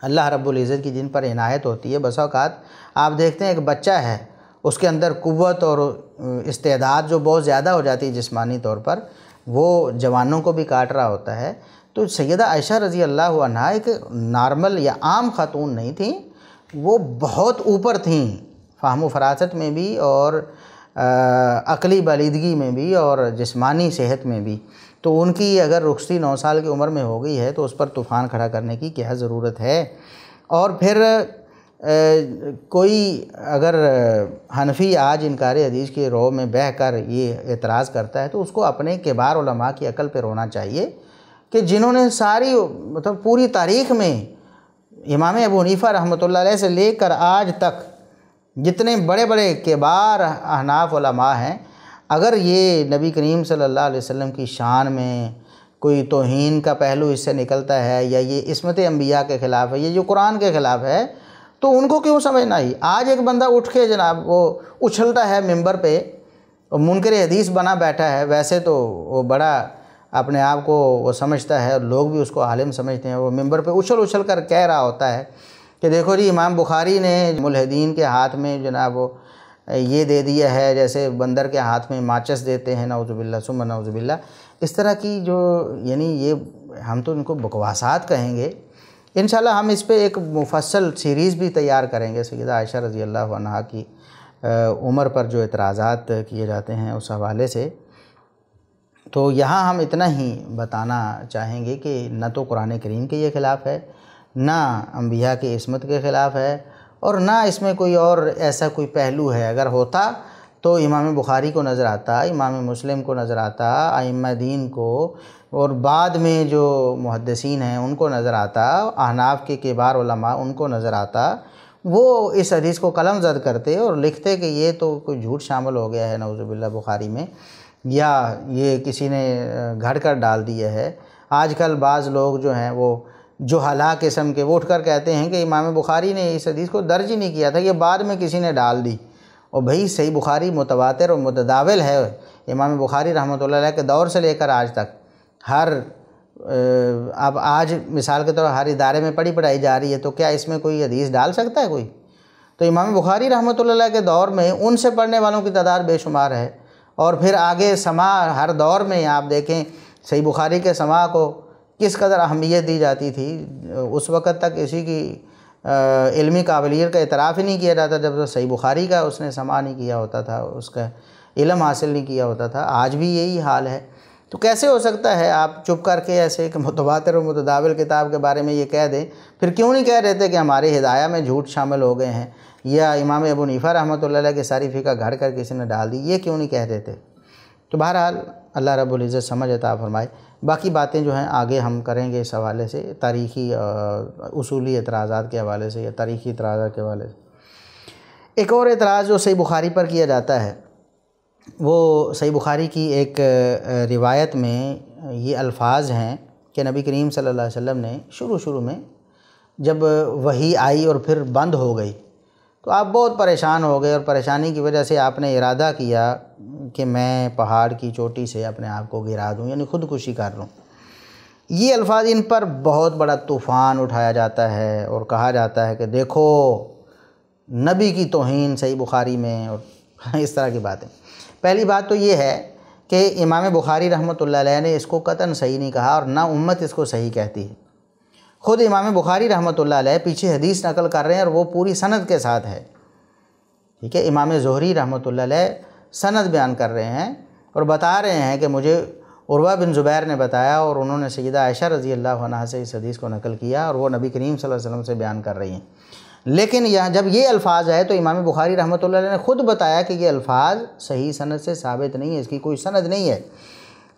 اللہ رب العزت کی جن پر عنایت ہوتی ہے، بسا اوقات آپ دیکھتے ہیں ایک بچہ ہے، اس کے اندر قوت اور استعداد جو بہت زیادہ ہو جاتی ہے جسمانی طور پر، وہ جوانوں کو بھی کاٹ رہا ہوتا ہے۔ تو سیدہ عائشہ رضی اللہ عنہا ایک نارمل یا عام خاتون نہیں تھیں، وہ بہت اوپر تھیں فہم و فراست میں بھی اور عقلی بالیدگی میں بھی اور جسمانی صحت میں بھی۔ تو ان کی اگر رخصتی 9 سال کی عمر میں ہو گئی ہے تو اس پر طوفان کھڑا کرنے کی کیا ضرورت ہے؟ اور پھر کوئی اگر حنفی آج انکار حدیث کے رو میں بہہ کر یہ اعتراض کرتا ہے تو اس کو اپنے کبار علماء کی عقل پہ رونا چاہیے کہ جنہوں نے ساری پوری تاریخ میں امام ابو حنیفہ رحمۃ اللہ علیہ سے لے کر آج تک جتنے بڑے بڑے کبار احناف علماء ہیں، اگر یہ نبی کریم صلی اللہ علیہ وسلم کی شان میں کوئی توہین کا پہلو اس سے نکلتا ہے یا یہ عصمت انبیاء کے خلاف ہے، یہ جو قرآن کے خلاف ہے، تو ان کو کیوں سمجھنا ہی؟ آج ایک بندہ اٹھ کے جناب وہ اچھلتا ہے ممبر پہ اور منکر حدیث بنا بیٹھا ہے، ویسے تو وہ بڑا اپنے آپ کو وہ سمجھتا ہے اور لوگ بھی اس کو عالم سمجھتے ہیں، وہ ممبر پہ اچھل کر کہہ رہا ہوتا ہے کہ دیکھو جی امام بخاری نے ملحدین کے ہاتھ میں جناب وہ یہ دے دیا ہے جیسے بندر کے ہاتھ میں ماچس دیتے ہیں، نعوذ باللہ ثم نعوذ باللہ، اس طرح کی جو یعنی یہ ہم تو ان کو بکواسات کہیں گے۔ انشاءاللہ ہم اس پہ ایک مفصل سیریز بھی تیار کریں گے سیدہ عائشہ رضی اللہ عنہا کی عمر پر جو اعتراضات کیے جاتے ہیں اس حوالے سے۔ تو یہاں ہم اتنا ہی بتانا چاہیں گے کہ نہ تو قرآن کریم کے یہ خلاف ہے، نہ انبیاء کی عصمت کے خلاف ہے، اور نہ اس میں کوئی اور ایسا کوئی پہلو ہے۔ اگر ہوتا تو امام بخاری کو نظر آتا، امام مسلم کو نظر آتا، ائمہ دین کو، اور بعد میں جو محدثین ہیں ان کو نظر آتا، احناف کے کبار علماء ان کو نظر آتا، وہ اس حدیث کو قلم زد کرتے اور لکھتے کہ یہ تو کوئی جھوٹ شامل ہو گیا ہے نعوذ باللہ بخاری میں، یا یہ کسی نے گھڑ کر ڈال دیا ہے۔ آج کل بعض لوگ جو ہیں وہ جو جہلا قسم کے وہ اٹھ کر کہتے ہیں کہ امام بخاری نے اس حدیث کو درج ہی نہیں کیا تھا، یہ بعد میں کسی نے ڈال دی۔ اور بھئی صحیح بخاری متواتر اور متداول ہے، امام بخاری رحمۃ اللہ علیہ کے دور سے لے کر آج تک اب آج مثال کے طور پر ہر ادارے میں پڑھائی جا رہی ہے، تو کیا اس میں کوئی حدیث ڈال سکتا ہے کوئی؟ تو امام بخاری رحمۃ اللہ علیہ کے دور میں ان سے پڑھنے والوں کی تعداد بے شمار ہے، اور پھر آگے سماع ہر دور میں آپ دیکھیں صحیح بخاری کے سماع کو کس قدر اہمیت دی جاتی تھی۔ اس وقت تک کسی کی علمی قابلیت کا اعتراف ہی نہیں کیا جاتا جب تک صحیح بخاری کا اس نے سماع نہیں کیا ہوتا تھا، اس کا علم حاصل نہیں کیا ہوتا تھا۔ آج بھی یہی حال ہے۔ تو کیسے ہو سکتا ہے آپ چپ کر کے ایسے کہ متواتر و متداول کتاب کے بارے میں یہ کہہ دیں، پھر کیوں نہیں کہہ رہتے کہ ہمارے ہدایہ میں جھوٹ شامل ہو گئے ہیں، یا امام ابو حنیفہ رحمۃ اللہ علیہ کی ساری فقہ گھڑ کر کسی نے ڈال دی، یہ کیوں نہیں کہہ دیتے؟ تو بہرحال اللہ رب العزت سمجھ عطا فرمائے۔ باقی باتیں جو ہیں آگے ہم کریں گے اس حوالے سے، تاریخی اصولی اعتراضات کے حوالے سے یا تاریخی اعتراضات کے حوالے سے۔ ایک اور اعتراض جو صحیح بخاری پر کیا جاتا ہے، وہ صحیح بخاری کی ایک روایت میں یہ الفاظ ہیں کہ نبی کریم صلی اللہ علیہ وسلم نے شروع میں جب وحی آئی اور پھر بند ہو گئی تو آپ بہت پریشان ہو گئے، اور پریشانی کی وجہ سے آپ نے ارادہ کیا کہ میں پہاڑ کی چوٹی سے اپنے آپ کو گرا دوں، یعنی خودکشی کر لوں۔ یہ الفاظ ان پر بہت بڑا طوفان اٹھایا جاتا ہے اور کہا جاتا ہے کہ دیکھو نبی کی توہین صحیح بخاری میں، اور اس طرح کی باتیں۔ پہلی بات تو یہ ہے کہ امام بخاری رحمۃ اللہ علیہ نے اس کو قطعاً صحیح نہیں کہا، اور نہ امت اس کو صحیح کہتی ہے۔ خود امام بخاری رحمۃ اللہ علیہ پیچھے حدیث نقل کر رہے ہیں اور وہ پوری سند کے ساتھ ہے، ٹھیک ہے۔ امام زہری رحمۃ اللہ علیہ سند بیان کر رہے ہیں اور بتا رہے ہیں کہ مجھے عروہ بن زبیر نے بتایا، اور انہوں نے سیدہ عائشہ رضی اللہ عنہا سے اس حدیث کو نقل کیا، اور وہ نبی کریم صلی اللہ علیہ وسلم سے بیان کر رہی ہیں۔ لیکن یہاں جب یہ الفاظ آئے تو امام بخاری رحمۃ اللہ علیہ نے خود بتایا کہ یہ الفاظ صحیح سند سے ثابت نہیں ہے، اس کی کوئی سند نہیں ہے۔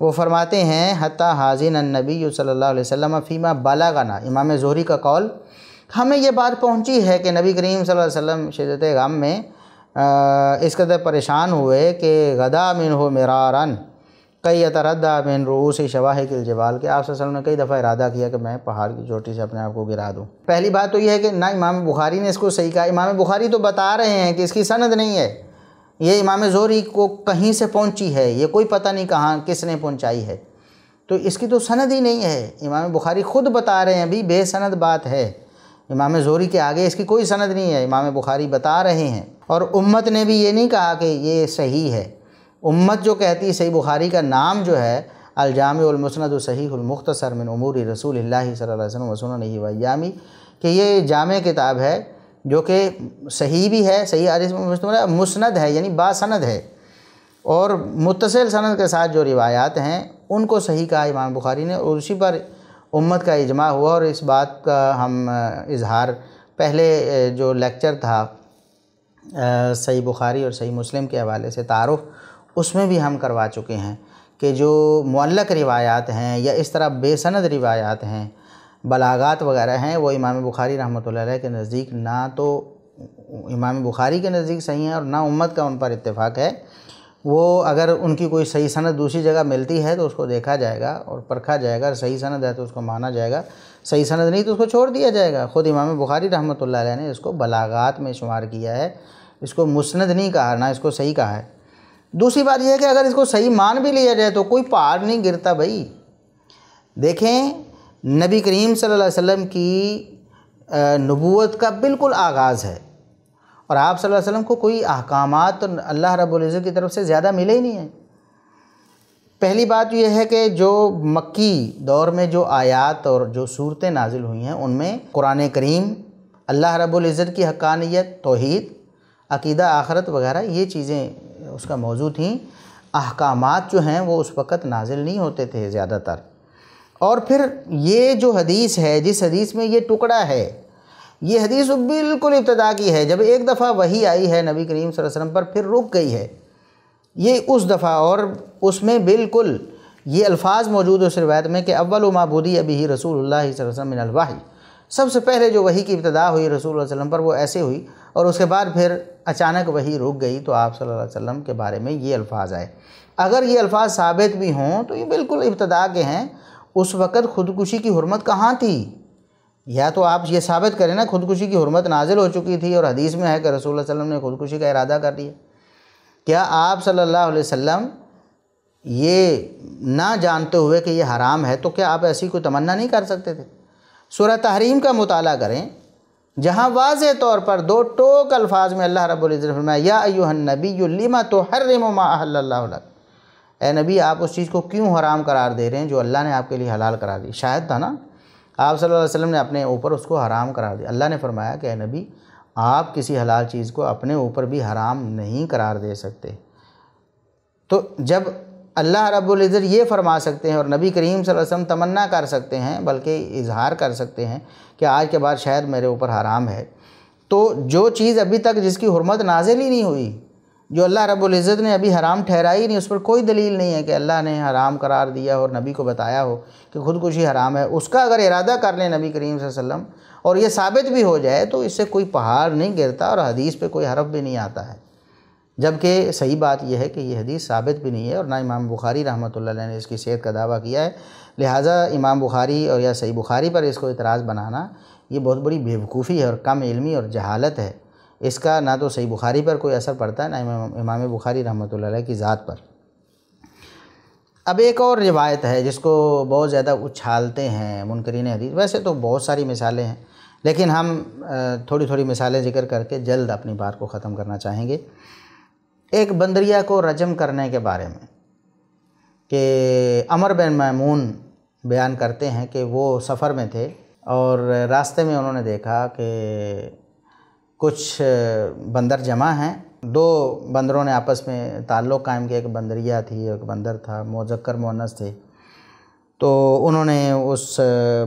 وہ فرماتے ہیں حتی حازن النبی صلی اللہ علیہ وسلم فیما بلغنا، امام زہری کا قول، ہمیں یہ بات پہنچی ہے کہ نبی کریم صلی اللہ علیہ وسلم شدت غم میں اس قدر پریشان ہوئے کہ غدا منہ مراراً کئی یتردى من رؤوس شواہق الجبال، کہ آپ صلی اللہ علیہ وسلم نے کئی دفعہ ارادہ کیا کہ میں پہاڑ کی چوٹی سے اپنے آپ کو گرا دوں۔ پہلی بات تو یہ ہے کہ نہ امام بخاری نے اس کو صحیح کہا، امام بخاری تو بتا رہے ہیں کہ اس کی سند نہیں ہے، یہ امام زہری کو کہیں سے پہنچی ہے، یہ کوئی پتہ نہیں کہاں کس نے پہنچائی ہے، تو اس کی تو سند ہی نہیں ہے۔ امام بخاری خود بتا رہے ہیں بھی بے سند بات ہے، امام زہری کے آگے اس کی کوئی سند نہیں ہے، امام بخاری بتا رہے ہیں۔ اور امت نے بھی یہ نہیں کہا کہ یہ صحیح ہے، امت جو کہتی ہے صحیح بخاری کا نام جو ہے الجامع المسند صحیح المختصر من امور رسول اللہ صلی اللہ علیہ وسلم وسننہ وایامہ، کہ یہ جامع کتاب ہے جو کہ صحیح بھی ہے، صحیح حدیث میں مشتمل ہے، مسند ہے یعنی باسند ہے، اور متصل سند کے ساتھ جو روایات ہیں ان کو صحیح کہا امام بخاری نے، اور اسی پر امت کا اجماع ہوا۔ اور اس بات کا ہم اظہار پہلے جو لیکچر تھا صحیح بخاری اور صحیح مسلم کے حوالے سے تعارف، اس میں بھی ہم کروا چکے ہیں کہ جو معلق روایات ہیں یا اس طرح بے سند روایات ہیں، بلاغات وغیرہ ہیں، وہ امام بخاری رحمۃ اللہ علیہ کے نزدیک نہ تو امام بخاری کے نزدیک صحیح ہیں اور نہ امت کا ان پر اتفاق ہے۔ وہ اگر ان کی کوئی صحیح سند دوسری جگہ ملتی ہے تو اس کو دیکھا جائے گا اور پرکھا جائے گا، صحیح سند ہے تو اس کو مانا جائے گا، صحیح سند نہیں تو اس کو چھوڑ دیا جائے گا۔ خود امام بخاری رحمۃ اللہ علیہ نے اس کو بلاغات میں شمار کیا ہے، اس کو مسند نہیں کہا، نہ اس کو صحیح کہا ہے۔ دوسری بات یہ ہے کہ اگر اس کو صحیح مان بھی لیا جائے تو کوئی پہاڑ نہیں گرتا بھائی۔ دیکھیں نبی کریم صلی اللہ علیہ وسلم کی نبوت کا بالکل آغاز ہے، اور آپ صلی اللہ علیہ وسلم کو کوئی احکامات اللہ رب العزت کی طرف سے زیادہ ملے ہی نہیں ہیں۔ پہلی بات یہ ہے کہ جو مکی دور میں جو آیات اور جو صورتیں نازل ہوئی ہیں ان میں قرآن کریم، اللہ رب العزت کی حقانیت، توحید، عقیدہ آخرت وغیرہ یہ چیزیں اس کا موضوع تھیں۔ احکامات جو ہیں وہ اس وقت نازل نہیں ہوتے تھے زیادہ تر۔ اور پھر یہ جو حدیث ہے، جس حدیث میں یہ ٹکڑا ہے، یہ حدیث بالکل ابتدا کی ہے، جب ایک دفعہ وحی آئی ہے نبی کریم صلی اللہ علیہ وسلم پر پھر رک گئی ہے، یہ اس دفعہ، اور اس میں بالکل یہ الفاظ موجود ہے اس روایت میں کہ اول ما بدی بہ رسول اللہ صلی اللہ علیہ وسلم من الوحی، سب سے پہلے جو وحی کی ابتدا ہوئی رسول اللہ علیہ وسلم پر وہ ایسے ہوئی، اور اس کے بعد پھر اچانک وحی رک گئی تو آپ صلی اللہ علیہ وسلم کے بارے میں یہ الفاظ آئے۔ اگر یہ الفاظ ثابت بھی ہوں تو یہ بالکل ابتدا کے ہیں، اس وقت خودکشی کی حرمت کہاں تھی؟ یا تو آپ یہ ثابت کریں نا خودکشی کی حرمت نازل ہو چکی تھی اور حدیث میں ہے کہ رسول اللہ صلی اللہ علیہ وسلم نے خودکشی کا ارادہ کر لیا۔ کیا آپ صلی اللہ علیہ وسلم یہ نہ جانتے ہوئے کہ یہ حرام ہے تو کیا آپ ایسی کوئی تمنا نہیں کر سکتے تھے؟ سورہ تحریم کا مطالعہ کریں، جہاں واضح طور پر دو ٹوک الفاظ میں اللہ رب العزت نے فرمایا یا ایھا النبی لم تحرم ما احل اللہ لک، اے نبی آپ اس چیز کو کیوں حرام قرار دے رہے ہیں جو اللہ نے آپ کے لیے حلال قرار دی؟ شاہد تھا نا، آپ صلی اللہ علیہ وسلم نے اپنے اوپر اس کو حرام قرار دیا۔ اللہ نے فرمایا کہ اے نبی آپ کسی حلال چیز کو اپنے اوپر بھی حرام نہیں قرار دے سکتے۔ تو جب اللہ رب العزت یہ فرما سکتے ہیں اور نبی کریم صلی اللہ علیہ وسلم تمنا کر سکتے ہیں بلکہ اظہار کر سکتے ہیں کہ آج کے بعد شاید میرے اوپر حرام ہے، تو جو چیز ابھی تک جس کی حرمت نازل ہی نہیں ہوئی، جو اللہ رب العزت نے ابھی حرام ٹھہرائی نہیں، اس پر کوئی دلیل نہیں ہے کہ اللہ نے حرام قرار دیا اور نبی کو بتایا ہو کہ خودکشی حرام ہے، اس کا اگر ارادہ کر لیں نبی کریم صلی اللہ علیہ وسلم اور یہ ثابت بھی ہو جائے تو اس سے کوئی پہاڑ نہیں گرتا اور حدیث پہ کوئی حرف بھی نہیں آتا ہے۔ جبکہ صحیح بات یہ ہے کہ یہ حدیث ثابت بھی نہیں ہے اور نہ امام بخاری رحمۃ اللہ علیہ نے اس کی صحت کا دعویٰ کیا ہے، لہٰذا امام بخاری اور یا صحیح بخاری پر اس کو اعتراض بنانا یہ بہت بڑی بیوقوفی ہے اور کم علمی اور جہالت ہے۔ اس کا نہ تو صحیح بخاری پر کوئی اثر پڑتا ہے نہ امام بخاری رحمۃ اللہ علیہ کی ذات پر۔ اب ایک اور روایت ہے جس کو بہت زیادہ اچھالتے ہیں منکرین حدیث، ویسے تو بہت ساری مثالیں ہیں لیکن ہم تھوڑی تھوڑی مثالیں ذکر کر کے جلد اپنی بات کو ختم کرنا چاہیں گے۔ ایک بندریہ کو رجم کرنے کے بارے میں کہ عمر بن میمون بیان کرتے ہیں کہ وہ سفر میں تھے اور راستے میں انہوں نے دیکھا کہ کچھ بندر جمع ہیں، دو بندروں نے آپس میں تعلق قائم کیا، ایک بندریہ تھی ایک بندر تھا، مذکر مؤنث تھے۔ تو انہوں نے اس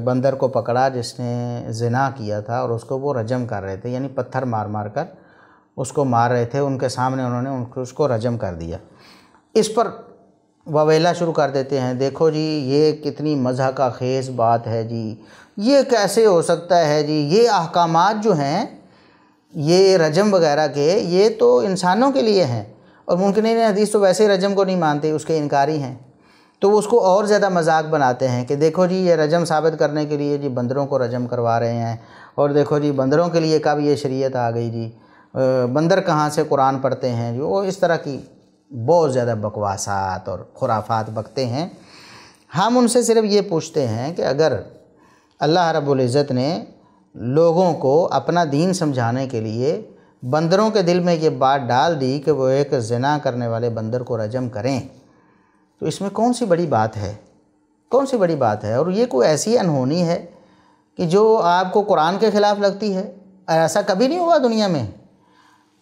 بندر کو پکڑا جس نے زنا کیا تھا اور اس کو وہ رجم کر رہے تھے، یعنی پتھر مار مار کر اس کو مار رہے تھے، ان کے سامنے انہوں نے اس کو رجم کر دیا۔ اس پر وویلا شروع کر دیتے ہیں، دیکھو جی یہ کتنی مزہ کا خیز بات ہے جی، یہ کیسے ہو سکتا ہے جی، یہ احکامات جو ہیں یہ رجم وغیرہ کے یہ تو انسانوں کے لیے ہیں، اور منکرین حدیث تو ویسے رجم کو نہیں مانتے، اس کے انکاری ہیں، تو وہ اس کو اور زیادہ مذاق بناتے ہیں کہ دیکھو جی یہ رجم ثابت کرنے کے لیے جی بندروں کو رجم کروا رہے ہیں، اور دیکھو جی بندروں کے لیے کب یہ شریعت آ گئی جی، بندر کہاں سے قرآن پڑھتے ہیں جی، وہ اس طرح کی بہت زیادہ بکواسات اور خرافات بکتے ہیں۔ ہم ان سے صرف یہ پوچھتے ہیں کہ اگر اللہ رب العزت نے لوگوں کو اپنا دین سمجھانے کے لیے بندروں کے دل میں یہ بات ڈال دی کہ وہ ایک زنا کرنے والے بندر کو رجم کریں، تو اس میں کون سی بڑی بات ہے، کون سی بڑی بات ہے؟ اور یہ کوئی ایسی انہونی ہے کہ جو آپ کو قرآن کے خلاف لگتی ہے؟ ایسا کبھی نہیں ہوا دنیا میں۔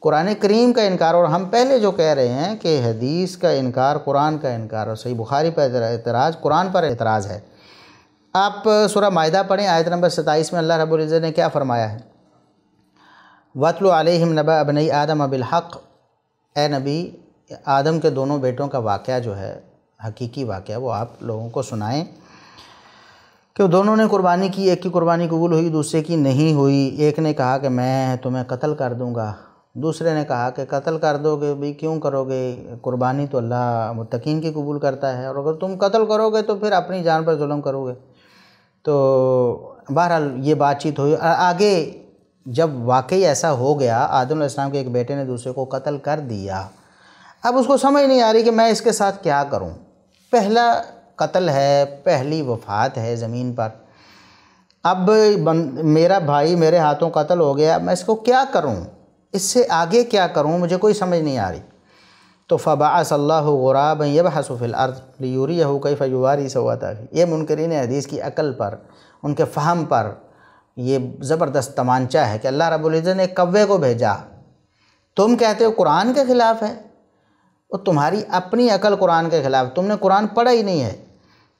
قرآن کریم کا انکار، اور ہم پہلے جو کہہ رہے ہیں کہ حدیث کا انکار قرآن کا انکار، اور صحیح بخاری پر اعتراض قرآن پر اعتراض ہے۔ آپ سورہ مائدہ پڑھیں، آیت نمبر 27 میں اللہ رب العزت نے کیا فرمایا ہے؟ وَاتْلُ عَلَيْهِمْ نَبَأَ ابْنَيْ آدَمَ بِالْحَقِّ، اے نبی آدم کے دونوں بیٹوں کا واقعہ جو ہے حقیقی واقعہ وہ آپ لوگوں کو سنائیں کہ دونوں نے قربانی کی، ایک کی قربانی قبول ہوئی دوسرے کی نہیں ہوئی۔ ایک نے کہا کہ میں تمہیں قتل کر دوں گا، دوسرے نے کہا کہ قتل کر دو گے بھی کیوں کرو گے، قربانی تو اللہ متقین کی قبول کرتا ہے، اور اگر تم قتل کرو گے تو پھر اپنی جان پر ظلم کرو گے۔ تو بہرحال یہ بات چیت ہوئی، آگے جب واقعی ایسا ہو گیا آدم علیہ السلام کے ایک بیٹے نے دوسرے کو قتل کر دیا، اب اس کو سمجھ نہیں آ رہی کہ میں اس کے ساتھ کیا کروں، پہلا قتل ہے، پہلی وفات ہے زمین پر، اب میرا بھائی میرے ہاتھوں قتل ہو گیا، میں اس کو کیا کروں، اس سے آگے کیا کروں، مجھے کوئی سمجھ نہیں آ رہی۔ تو فبعث اللہ غرابا یبحث فی الارض لیریہ کیف یواری سوءۃ اخیہ، یہ منکرین حدیث کی عقل پر، ان کے فہم پر یہ زبردست تمانچہ ہے کہ اللہ رب العزت نے کوے کو بھیجا، تم کہتے ہو قرآن کے خلاف ہے، اور تمہاری اپنی عقل قرآن کے خلاف، تم نے قرآن پڑھا ہی نہیں ہے۔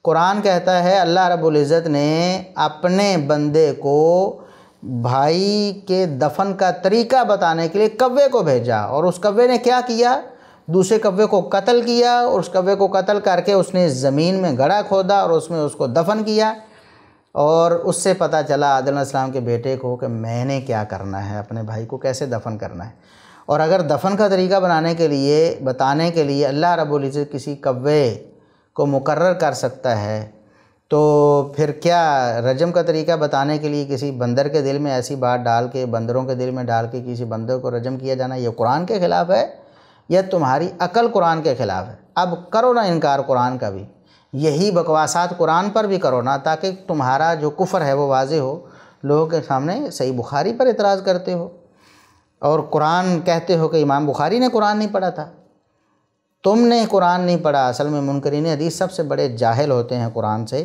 قرآن کہتا ہے اللہ رب العزت نے اپنے بندے کو بھائی کے دفن کا طریقہ بتانے کے لیے کوے کو بھیجا، اور اس کوے نے کیا کیا، دوسرے کوے کو قتل کیا، اور اس کوے کو قتل کر کے اس نے زمین میں گڑھا کھودا اور اس میں اس کو دفن کیا، اور اس سے پتہ چلا آدم علیہ السلام کے بیٹے کو کہ میں نے کیا کرنا ہے، اپنے بھائی کو کیسے دفن کرنا ہے۔ اور اگر دفن کا طریقہ بتانے کے لیے اللہ رب العزت کسی کوے کو مقرر کر سکتا ہے، تو پھر کیا رجم کا طریقہ بتانے کے لیے کسی بندر کے دل میں ایسی بات ڈال کے، بندروں کے دل میں ڈال کے کسی بندر کو رجم کیا جانا، یہ قرآن کے خلاف ہے یا تمہاری عقل قرآن کے خلاف ہے؟ اب کرو نا انکار قرآن کا بھی، یہی بکواسات قرآن پر بھی کرو نا، تاکہ تمہارا جو کفر ہے وہ واضح ہو، لوگوں کے سامنے صحیح بخاری پر اعتراض کرتے ہو اور قرآن کہتے ہو کہ امام بخاری نے قرآن نہیں پڑھا تھا، تم نے قرآن نہیں پڑھا۔ اصل میں منکرین حدیث سب سے بڑے جاہل ہوتے ہیں قرآن سے،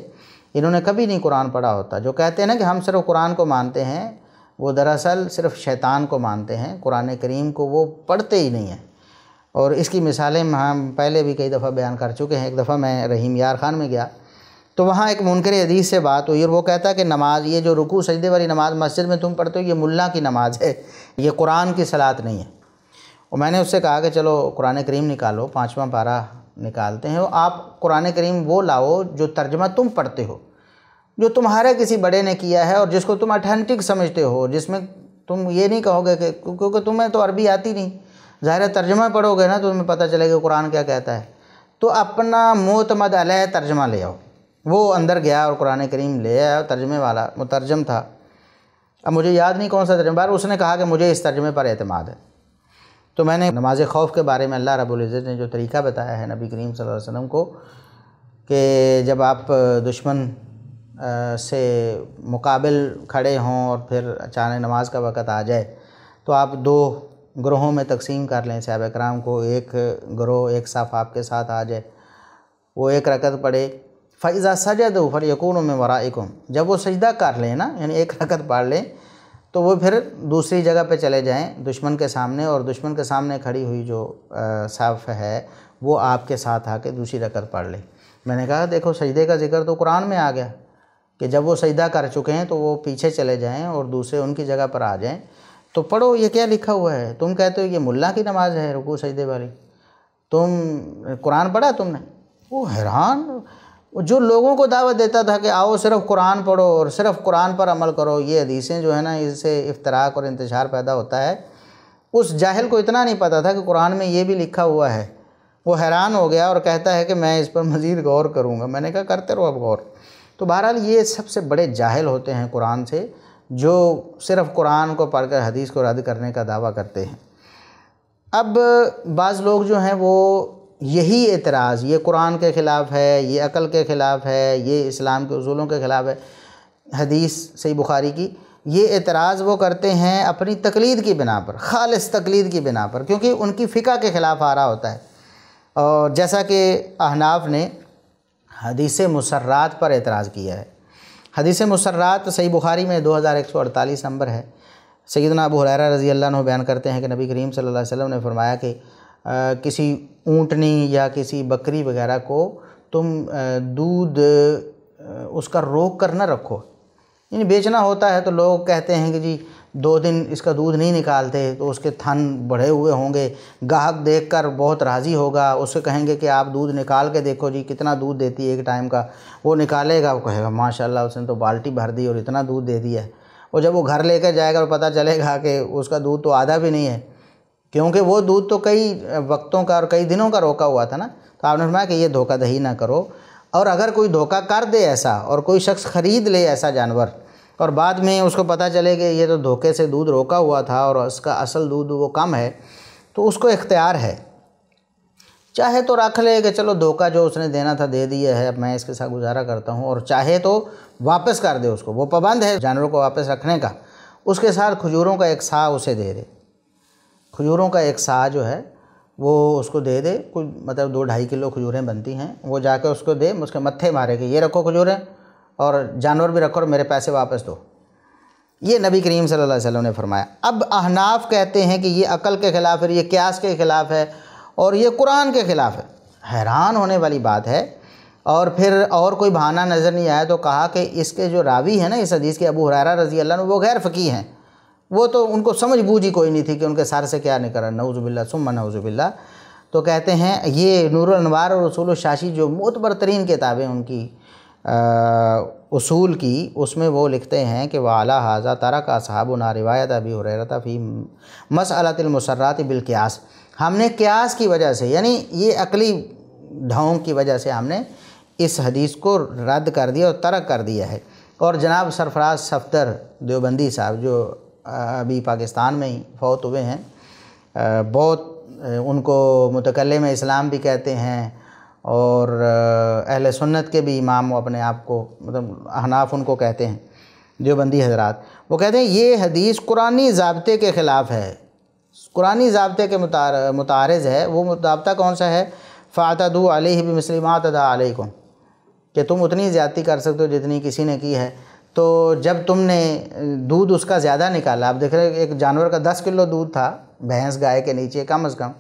انہوں نے کبھی نہیں قرآن پڑھا ہوتا۔ جو کہتے ہیں نا کہ ہم صرف قرآن کو مانتے ہیں، وہ دراصل صرف شیطان کو مانتے ہیں، قرآن کریم کو وہ پڑھتے ہی نہیں ہیں۔ اور اس کی مثالیں ہم پہلے بھی کئی دفعہ بیان کر چکے ہیں۔ ایک دفعہ میں رحیم یار خان میں گیا تو وہاں ایک منکر حدیث سے بات ہوئی، اور وہ کہتا ہے کہ نماز، یہ جو رکوع سجدے والی نماز مسجد میں تم پڑھتے ہو، یہ ملا کی نماز ہے، یہ قرآن کی صلاۃ نہیں ہے۔ اور میں نے اس سے کہا کہ چلو قرآن کریم نکالو، 5واں پارہ نکالتے ہیں، آپ قرآن کریم وہ لاؤ جو ترجمہ تم پڑھتے ہو، جو تمہارے کسی بڑے نے کیا ہے اور جس کو تم اتھینٹک سمجھتے ہو، جس میں تم یہ نہیں کہو گے کہ کیونکہ تمہیں تو عربی آتی نہیں، ظاہر ترجمہ پڑھو گے نا تو تمہیں پتہ چلے گا قرآن کیا کہتا ہے، تو اپنا معتمد علیہ ترجمہ لے آؤ۔ وہ اندر گیا اور قرآن کریم لے آیا، ترجمے والا مترجم تھا، اب مجھے یاد نہیں کون سا ترجمہ، اس نے کہا کہ مجھے اس ترجمے پر اعتماد ہے۔ تو میں نے نماز خوف کے بارے میں اللہ رب العزت نے جو طریقہ بتایا ہے نبی کریم صلی اللہ علیہ وسلم کو کہ جب آپ دشمن سے مقابل کھڑے ہوں اور پھر اچانک نماز کا وقت آ جائے تو آپ دو گروہوں میں تقسیم کر لیں صحابہ کرام کو، ایک گروہ ایک صف آپ کے ساتھ آ جائے، وہ ایک رکعت پڑھے، فَإِذَا سَجَدُوا فَلْيَكُونُوا مِن وَرَائِكُمْ، جب وہ سجدہ کر لیں نا، یعنی ایک رکعت پڑھ لیں تو وہ پھر دوسری جگہ پہ چلے جائیں دشمن کے سامنے، اور دشمن کے سامنے کھڑی ہوئی جو صف ہے وہ آپ کے ساتھ آ کے دوسری رکعت پڑھ لیں۔ میں نے کہا دیکھو سجدے کا ذکر تو قرآن میں آ گیا کہ جب وہ سجدہ کر چکے ہیں تو وہ پیچھے چلے جائیں اور دوسرے ان کی جگہ پر آ جائیں، تو پڑھو یہ کیا لکھا ہوا ہے؟ تم کہتے ہو یہ ملا کی نماز ہے رکوع سجدے والی، تم قرآن پڑھا تم نے؟ وہ حیران، جو لوگوں کو دعوت دیتا تھا کہ آؤ صرف قرآن پڑھو اور صرف قرآن پر عمل کرو، یہ حدیثیں جو ہے نا اس سے افتراق اور انتشار پیدا ہوتا ہے، اس جاہل کو اتنا نہیں پتہ تھا کہ قرآن میں یہ بھی لکھا ہوا ہے۔ وہ حیران ہو گیا اور کہتا ہے کہ میں اس پر مزید غور کروں گا۔ میں نے کہا کرتے رہو اب غور۔ تو بہرحال یہ سب سے بڑے جاہل ہوتے ہیں قرآن سے، جو صرف قرآن کو پڑھ کر حدیث کو رد کرنے کا دعویٰ کرتے ہیں۔ اب بعض لوگ جو ہیں وہ یہی اعتراض، یہ قرآن کے خلاف ہے، یہ عقل کے خلاف ہے، یہ اسلام کے اصولوں کے خلاف ہے، حدیث صحیح بخاری کی، یہ اعتراض وہ کرتے ہیں اپنی تقلید کی بنا پر، خالص تقلید کی بنا پر، کیونکہ ان کی فقہ کے خلاف آ رہا ہوتا ہے۔ اور جیسا کہ احناف نے حدیث مسرات پر اعتراض کیا ہے۔ حدیث مسرات صحیح بخاری میں 2148 نمبر ہے۔ سیدنا ابو ہریرہ رضی اللہ عنہ بیان کرتے ہیں کہ نبی کریم صلی اللہ علیہ وسلم نے فرمایا کہ کسی اونٹنی یا کسی بکری وغیرہ کو تم دودھ اس کا روک کر نہ رکھو، یعنی بیچنا ہوتا ہے تو لوگ کہتے ہیں کہ جی 2 دن اس کا دودھ نہیں نکالتے تو اس کے تھن بڑھے ہوئے ہوں گے، گاہک دیکھ کر بہت راضی ہوگا، اس سے کہیں گے کہ آپ دودھ نکال کے دیکھو جی کتنا دودھ دیتی ہے ایک ٹائم کا، وہ نکالے گا، وہ کہے گا ماشاءاللہ اس نے تو بالٹی بھر دی اور اتنا دودھ دے دیا ہے۔ اور جب وہ گھر لے کے جائے گا اور پتہ چلے گا کہ اس کا دودھ تو آدھا بھی نہیں ہے، کیونکہ وہ دودھ تو کئی وقتوں کا اور کئی دنوں کا روکا ہوا تھا نا۔ تو آپ نے فرمایا کہ یہ دھوکہ دہی نہ کرو، اور اگر کوئی دھوکہ کر دے ایسا اور کوئی شخص خرید لے ایسا جانور اور بعد میں اس کو پتہ چلے کہ یہ تو دھوکے سے دودھ روکا ہوا تھا اور اس کا اصل دودھ وہ کم ہے، تو اس کو اختیار ہے، چاہے تو رکھ لے کہ چلو دھوکہ جو اس نے دینا تھا دے دیا ہے، اب میں اس کے ساتھ گزارا کرتا ہوں، اور چاہے تو واپس کر دے اس کو، وہ پابند ہے جانوروں کو واپس رکھنے کا، اس کے ساتھ کھجوروں کا ایک سا اسے دے دے، کھجوروں کا ایک سا جو ہے وہ اس کو دے دے، کوئی مطلب 2-2.5 کلو کھجوریں بنتی ہیں، وہ جا کے اس کو دے، اس کے متھے مارے کہ یہ رکھو کھجوریں اور جانور بھی رکھو اور میرے پیسے واپس دو۔ یہ نبی کریم صلی اللہ علیہ وسلم نے فرمایا۔ اب احناف کہتے ہیں کہ یہ عقل کے خلاف ہے، یہ قیاس کے خلاف ہے اور یہ قرآن کے خلاف ہے۔ حیران ہونے والی بات ہے۔ اور پھر اور کوئی بہانہ نظر نہیں آیا تو کہا کہ اس کے جو راوی ہیں نا اس حدیث کے ابو ہریرہ رضی اللہ عنہ، وہ غیر فقیہ ہیں، وہ تو ان کو سمجھ بوجھ ہی کوئی نہیں تھی کہ ان کے سر سے کیا نکل رہا، نعوذ باللہ ثم نعوذ باللہ۔ تو کہتے ہیں یہ نور الانوار اور اصول الشاشی جو معتبر ترین کتابیں ان کی اصول کی، اس میں وہ لکھتے ہیں کہ وَعَلَىٰ هَٰذَا تَرَكَ أَصْحَابُنَا رِوَایَتَ أَبِي هُرَيْرَةَ فِي مَسْأَلَةِ الْمُسَرَّاتِ بِالْقِيَاسِ، ہم نے قیاس کی وجہ سے، یعنی یہ عقلی ڈھونگ کی وجہ سے ہم نے اس حدیث کو رد کر دیا اور ترک کر دیا ہے۔ اور جناب سرفراز صفدر دیوبندی صاحب جو ابھی پاکستان میں ہی فوت ہوئے ہیں، بہت ان کو متکلم اسلام بھی کہتے ہیں اور اہل سنت کے بھی امام اپنے آپ کو، مطلب احناف ان کو کہتے ہیں، دیوبندی حضرات، وہ کہتے ہیں یہ حدیث قرآنی ضابطے کے خلاف ہے، قرآنی ضابطے کے متعارض ہے۔ وہ ضابطہ کون سا ہے؟ فَاعْتَدُوا عَلَيْهِ بِمِثْلِ مَا اعْتَدَىٰ عَلَيْكُمْ، کہ تم اتنی زیادتی کر سکتے ہو جتنی کسی نے کی ہے۔ تو جب تم نے دودھ اس کا زیادہ نکالا، آپ دیکھ رہے ایک جانور کا 10 کلو دودھ تھا بھینس گائے کے نیچے کم از کم،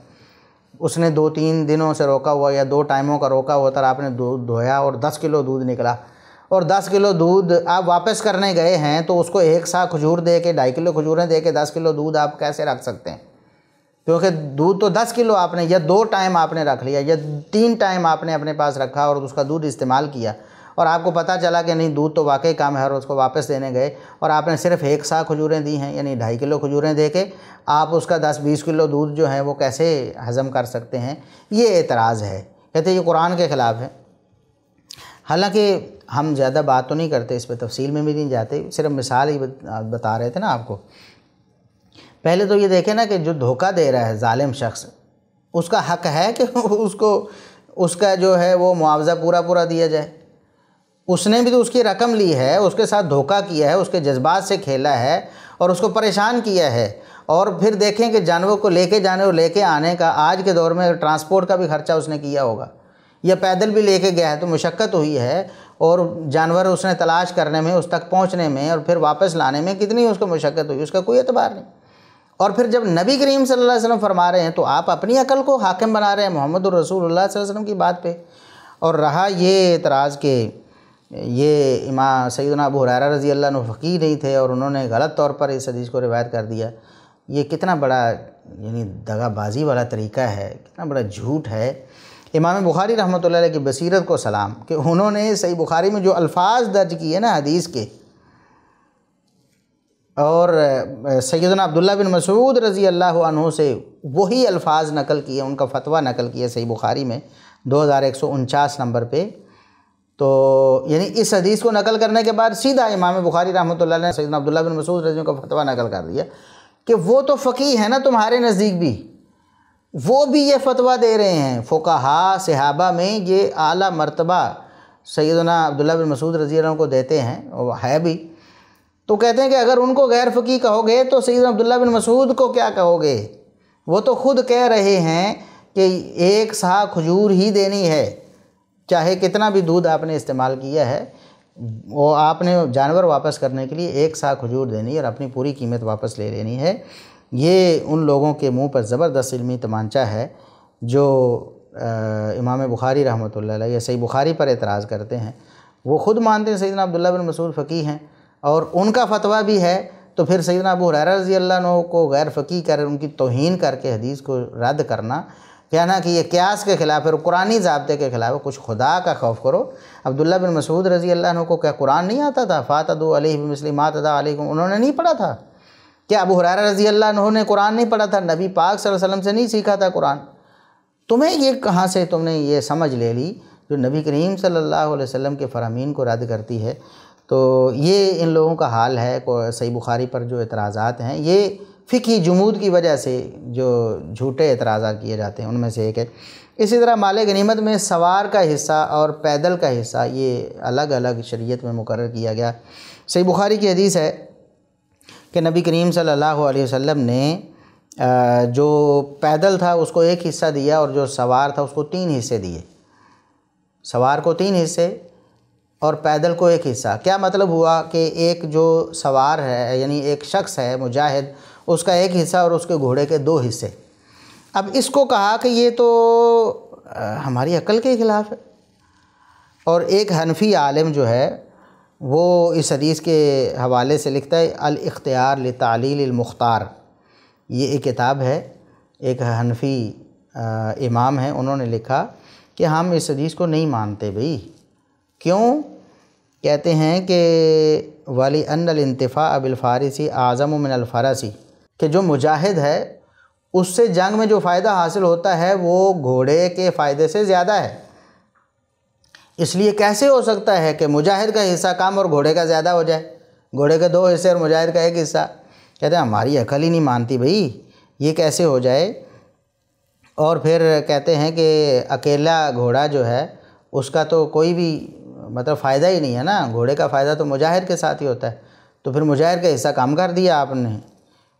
اس نے 2-3 دنوں سے روکا ہوا یا 2 ٹائموں کا روکا ہوا تھا، آپ نے دودھ دھویا اور 10 کلو دودھ نکلا، اور 10 کلو دودھ آپ واپس کرنے گئے ہیں تو اس کو ایک سا کھجور دے کے 2.5 کلو کھجوریں دے کے 10 کلو دودھ آپ کیسے رکھ سکتے ہیں؟ کیونکہ دودھ تو 10 کلو آپ نے یا 2 ٹائم آپ نے رکھ لیا یا 3 ٹائم آپ نے اپنے پاس رکھا اور اس کا دودھ استعمال کیا، اور آپ کو پتہ چلا کہ نہیں دودھ تو واقعی کم ہے اور اس کو واپس دینے گئے اور آپ نے صرف 1 سا کھجوریں دی ہیں، یعنی 2.5 کلو کھجوریں دے کے آپ اس کا 10-20 کلو دودھ جو ہے وہ کیسے ہضم کر سکتے ہیں؟ یہ اعتراض ہے، کہتے ہیں یہ قرآن کے خلاف ہے۔ حالانکہ ہم زیادہ بات تو نہیں کرتے اس پہ، تفصیل میں بھی نہیں جاتے، صرف مثال ہی بتا رہے تھے نا آپ کو۔ پہلے تو یہ دیکھیں نا کہ جو دھوکہ دے رہا ہے ظالم شخص، اس کا حق ہے کہ اس کو اس کا جو ہے وہ معاوضہ پورا دیا جائے۔ اس نے بھی تو اس کی رقم لی ہے، اس کے ساتھ دھوکہ کیا ہے، اس کے جذبات سے کھیلا ہے اور اس کو پریشان کیا ہے۔ اور پھر دیکھیں کہ جانور کو لے کے جانے اور لے کے آنے کا آج کے دور میں ٹرانسپورٹ کا بھی خرچہ اس نے کیا ہوگا، یا پیدل بھی لے کے گیا ہے تو مشقت ہوئی ہے، اور جانور اس نے تلاش کرنے میں، اس تک پہنچنے میں اور پھر واپس لانے میں کتنی اس کو مشقت ہوئی، اس کا کوئی اعتبار نہیں۔ اور پھر جب نبی کریم صلی اللہ علیہ وسلم فرما رہے ہیں تو آپ اپنی عقل کو حاکم بنا رہے ہیں محمد الرسول اللہ صلی اللہ علیہ وسلم کی بات پہ۔ اور رہا یہ اعتراض کہ یہ امام سیدنا ابو ہریرہ رضی اللہ عنہ فقیہ نہیں تھے اور انہوں نے غلط طور پر اس حدیث کو روایت کر دیا، یہ کتنا بڑا یعنی دغا بازی والا طریقہ ہے، کتنا بڑا جھوٹ ہے۔ امام بخاری رحمۃ اللہ علیہ کی بصیرت کو سلام کہ انہوں نے صحیح بخاری میں جو الفاظ درج کیے نا حدیث کے، اور سیدنا عبداللہ بن مسعود رضی اللہ عنہ سے وہی الفاظ نقل کیے، ان کا فتویٰ نقل کیا صحیح بخاری میں 2149 نمبر پہ۔ تو یعنی اس حدیث کو نقل کرنے کے بعد سیدھا امام بخاری رحمۃ اللہ علیہ نے سیدنا عبداللہ بن مسعود رضی اللہ عنہ کا فتویٰ نقل کر دیا کہ وہ تو فقیہ ہیں نا تمہارے نزدیک بھی، وہ بھی یہ فتویٰ دے رہے ہیں۔ فقہاء صحابہ میں یہ اعلیٰ مرتبہ سیدنا عبداللہ بن مسعود رضی اللہ عنہ کو دیتے ہیں، اور ہے بھی۔ تو کہتے ہیں کہ اگر ان کو غیر فقیہ کہو گے تو سیدنا عبداللہ بن مسعود کو کیا کہو گے؟ وہ تو خود کہہ رہے ہیں کہ ایک سا کھجور ہی دینی ہے، چاہے کتنا بھی دودھ آپ نے استعمال کیا ہے، وہ آپ نے جانور واپس کرنے کے لیے ایک سا کھجور دینی ہے اور اپنی پوری قیمت واپس لے لینی ہے۔ یہ ان لوگوں کے منہ پر زبردست علمی تمانچہ ہے جو امام بخاری رحمۃ اللہ علیہ یا صحیح بخاری پر اعتراض کرتے ہیں۔ وہ خود مانتے ہیں سیدنا عبداللہ بن مسعود فقیہ ہیں اور ان کا فتویٰ بھی ہے، تو پھر سیدنا ابو ہریرہ رضی اللہ عنہ کو غیر فقیہ کر ان کی توہین کر کے حدیث کو رد کرنا، کہنا کہ یہ قیاس کے خلاف ہے، قرآنی ضابطے کے خلاف ہے۔ کچھ خدا کا خوف کرو۔ عبداللہ بن مسعود رضی اللہ عنہ کو کیا قرآن نہیں آتا تھا؟ فاتدوا علیہ بمثل ما تدا علیکم، انہوں نے نہیں پڑھا تھا کیا؟ ابو ہریرہ رضی اللہ عنہ نے قرآن نہیں پڑھا تھا؟ نبی پاک صلی اللہ علیہ وسلم سے نہیں سیکھا تھا قرآن؟ تمہیں یہ کہاں سے تم نے یہ سمجھ لے لی جو نبی کریم صلی اللہ علیہ وسلم کے فرامین کو رد کرتی ہے؟ تو یہ ان لوگوں کا حال ہے۔ صحیح بخاری پر جو اعتراضات ہیں یہ فقہی جمود کی وجہ سے جو جھوٹے اعتراضات کیے جاتے ہیں ان میں سے ایک ہے۔ اسی طرح مال غنیمت میں سوار کا حصہ اور پیدل کا حصہ یہ الگ الگ شریعت میں مقرر کیا گیا۔ صحیح بخاری کی حدیث ہے کہ نبی کریم صلی اللہ علیہ وسلم نے جو پیدل تھا اس کو ایک حصہ دیا اور جو سوار تھا اس کو 3 حصے دیے۔ سوار کو 3 حصے اور پیدل کو 1 حصہ۔ کیا مطلب ہوا کہ ایک جو سوار ہے یعنی ایک شخص ہے مجاہد، اس کا 1 حصہ اور اس کے گھوڑے کے 2 حصے۔ اب اس کو کہا کہ یہ تو ہماری عقل کے خلاف ہے، اور ایک حنفی عالم جو ہے وہ اس حدیث کے حوالے سے لکھتا ہے الاختیار لتعلیل المختار، یہ ایک کتاب ہے، ایک حنفی امام ہیں، انہوں نے لکھا کہ ہم اس حدیث کو نہیں مانتے بھئی۔ کیوں؟ کہتے ہیں کہ وَلِأَنَّ الْإِنْتِفَاعَ بِالْفَارِسِ أَعْظَمُ مِنَ الْفَرَسِ، کہ جو مجاہد ہے اس سے جنگ میں جو فائدہ حاصل ہوتا ہے وہ گھوڑے کے فائدے سے زیادہ ہے۔ اس لیے کیسے ہو سکتا ہے کہ مجاہد کا حصہ کم اور گھوڑے کا زیادہ ہو جائے؟ گھوڑے کے 2 حصے اور مجاہد کا 1 حصہ۔ کہتے ہیں ہماری عقل ہی نہیں مانتی بھئی، یہ کیسے ہو جائے؟ اور پھر کہتے ہیں کہ اکیلا گھوڑا جو ہے اس کا تو کوئی بھی مطلب فائدہ ہی نہیں ہے نا، گھوڑے کا فائدہ تو مجاہد کے ساتھ ہی ہوتا ہے، تو پھر مجاہد کا حصہ کم کر دیا آپ نے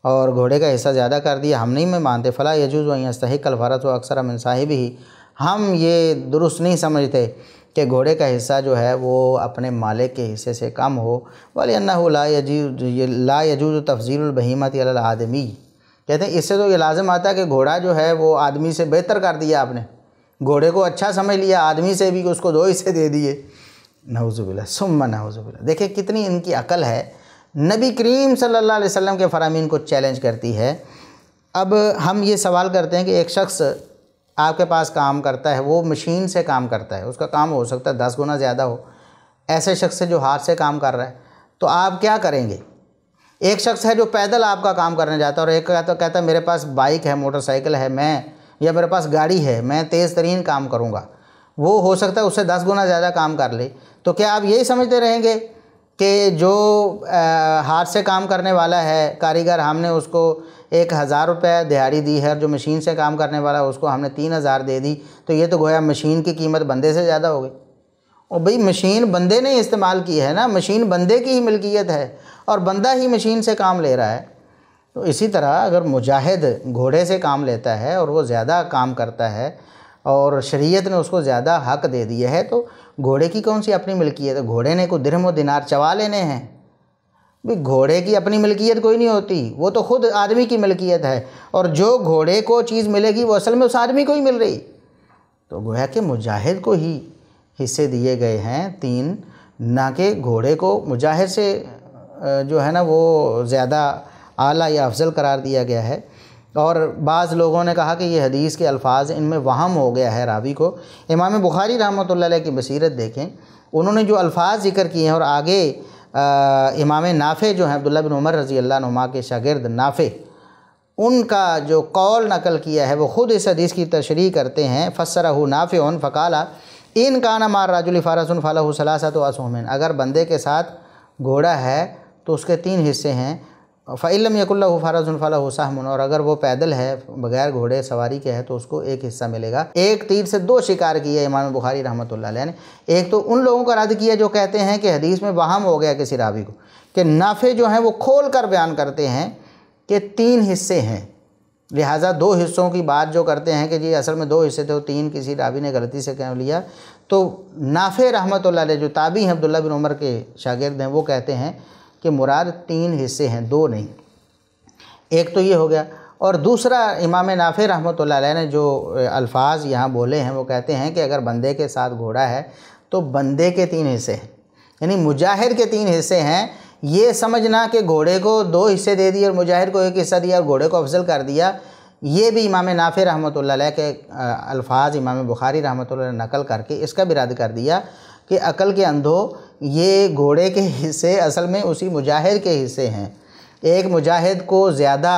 اور گھوڑے کا حصہ زیادہ کر دیا، ہم نہیں میں مانتے۔ فلا یجوز ان یستحق الفرس اکثر من صاحبہ، ہم یہ درست نہیں سمجھتے کہ گھوڑے کا حصہ جو ہے وہ اپنے مالک کے حصے سے کم ہو۔ وَلِأَنَّهُ لا يجوز تفضیل البہیمۃ علی الآدمی، کہتے ہیں اس سے تو یہ لازم آتا ہے کہ گھوڑا جو ہے وہ آدمی سے بہتر کر دیا آپ نے، گھوڑے کو اچھا سمجھ لیا، آدمی سے بھی اس کو 2 حصے دے دیے۔ نعوذ باللہ ثم نعوذ باللہ۔ دیکھیں کتنی ان کی عقل ہے، نبی کریم صلی اللہ علیہ وسلم کے فرامین کو چیلنج کرتی ہے۔ اب ہم یہ سوال کرتے ہیں کہ ایک شخص آپ کے پاس کام کرتا ہے، وہ مشین سے کام کرتا ہے، اس کا کام ہو سکتا ہے 10 گنا زیادہ ہو ایسے شخص سے جو ہاتھ سے کام کر رہا ہے، تو آپ کیا کریں گے؟ ایک شخص ہے جو پیدل آپ کا کام کرنے جاتا ہے اور ایک کہتا ہے میرے پاس بائک ہے، موٹر سائیکل ہے، یا میرے پاس گاڑی ہے، میں تیز ترین کام کروں گا، وہ ہو سکتا ہے اس سے 10 گنا زیادہ کام کر لے۔ تو کیا آپ یہی سمجھتے رہیں گے کہ جو ہاتھ سے کام کرنے والا ہے کاریگر، ہم نے اس کو 1000 روپے دہاڑی دی ہے، اور جو مشین سے کام کرنے والا اس کو ہم نے 3000 دے دی، تو یہ تو گویا مشین کی قیمت بندے سے زیادہ ہو گئی۔ اور بھئی مشین بندے نے استعمال کی ہے نا، مشین بندے کی ہی ملکیت ہے اور بندہ ہی مشین سے کام لے رہا ہے۔ تو اسی طرح اگر مجاہد گھوڑے سے کام لیتا ہے اور وہ زیادہ کام کرتا ہے اور شریعت نے اس کو زیادہ حق دے دیا ہے، تو گھوڑے کی کون سی اپنی ملکیت ہے؟ گھوڑے نے کوئی درہم و دینار چوا لینے ہیں؟ بھی گھوڑے کی اپنی ملکیت کوئی نہیں ہوتی، وہ تو خود آدمی کی ملکیت ہے، اور جو گھوڑے کو چیز ملے گی وہ اصل میں اس آدمی کو ہی مل رہی۔ تو گویا کہ مجاہد کو ہی حصے دیے گئے ہیں 3، نہ کہ گھوڑے کو مجاہد سے جو ہے نا وہ زیادہ اعلیٰ یا افضل قرار دیا گیا ہے۔ اور بعض لوگوں نے کہا کہ یہ حدیث کے الفاظ ان میں وہم ہو گیا ہے راوی کو۔ امام بخاری رحمۃ اللہ علیہ کی بصیرت دیکھیں، انہوں نے جو الفاظ ذکر کیے ہیں، اور آگے امام نافع جو ہیں عبداللہ بن عمر رضی اللہ عنہما کے شاگرد نافع، ان کا جو قول نقل کیا ہے وہ خود اس حدیث کی تشریح کرتے ہیں۔ فسرہ نافع فقال ان کان مع الرجل فرس فلہ ثلاثۃ اسہم، اگر بندے کے ساتھ گھوڑا ہے تو اس کے 3 حصے ہیں۔ فإن لم یکن لہ فرس فلہ سہم، اور اگر وہ پیدل ہے بغیر گھوڑے سواری کے ہے تو اس کو 1 حصہ ملے گا۔ ایک تیر سے 2 شکار کیے امام بخاری رحمۃ اللہ علیہ نے۔ ایک تو ان لوگوں کا رد کیا جو کہتے ہیں کہ حدیث میں وہم ہو گیا کسی راوی کو، کہ نافع جو ہیں وہ کھول کر بیان کرتے ہیں کہ 3 حصے ہیں، لہٰذا 2 حصوں کی بات جو کرتے ہیں کہ جی اصل میں 2 حصے تھے، وہ 3 کسی راوی نے غلطی سے کہہ لیا۔ تو نافع رحمۃ اللہ علیہ جو تابعی ہیں عبداللہ بن عمر کے شاگرد ہیں، وہ کہتے ہیں کہ مراد 3 حصے ہیں، 2 نہیں۔ ایک تو یہ ہو گیا، اور دوسرا امام نافع رحمۃ اللہ علیہ نے جو الفاظ یہاں بولے ہیں وہ کہتے ہیں کہ اگر بندے کے ساتھ گھوڑا ہے تو بندے کے 3 حصے ہیں، یعنی مجاہد کے 3 حصے ہیں۔ یہ سمجھنا کہ گھوڑے کو 2 حصے دے دیے اور مجاہد کو 1 حصہ دیا اور گھوڑے کو افضل کر دیا، یہ بھی امام نافع رحمۃ اللہ علیہ کے الفاظ امام بخاری رحمۃ اللہ علیہ نقل کر کے اس کا بھی رد کر دیا کہ عقل کے اندھو، یہ گھوڑے کے حصے اصل میں اسی مجاہد کے حصے ہیں۔ ایک مجاہد کو زیادہ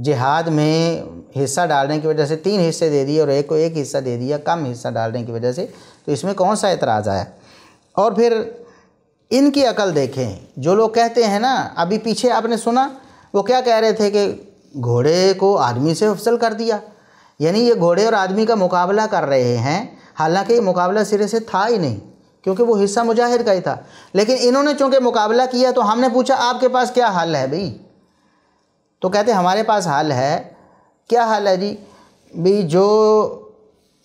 جہاد میں حصہ ڈالنے کی وجہ سے 3 حصے دے دیے اور ایک کو 1 حصہ دے دیا کم حصہ ڈالنے کی وجہ سے، تو اس میں کون سا اعتراض آیا؟ اور پھر ان کی عقل دیکھیں، جو لوگ کہتے ہیں نا، ابھی پیچھے آپ نے سنا وہ کیا کہہ رہے تھے کہ گھوڑے کو آدمی سے افضل کر دیا، یعنی یہ گھوڑے اور آدمی کا مقابلہ کر رہے ہیں، حالانکہ یہ مقابلہ سرے سے تھا ہی نہیں، کیونکہ وہ حصہ مجاہد کا ہی تھا۔ لیکن انہوں نے چونکہ مقابلہ کیا تو ہم نے پوچھا آپ کے پاس کیا حل ہے بھئی؟ تو کہتے ہمارے پاس حل ہے۔ کیا حل ہے جی؟ بھی جو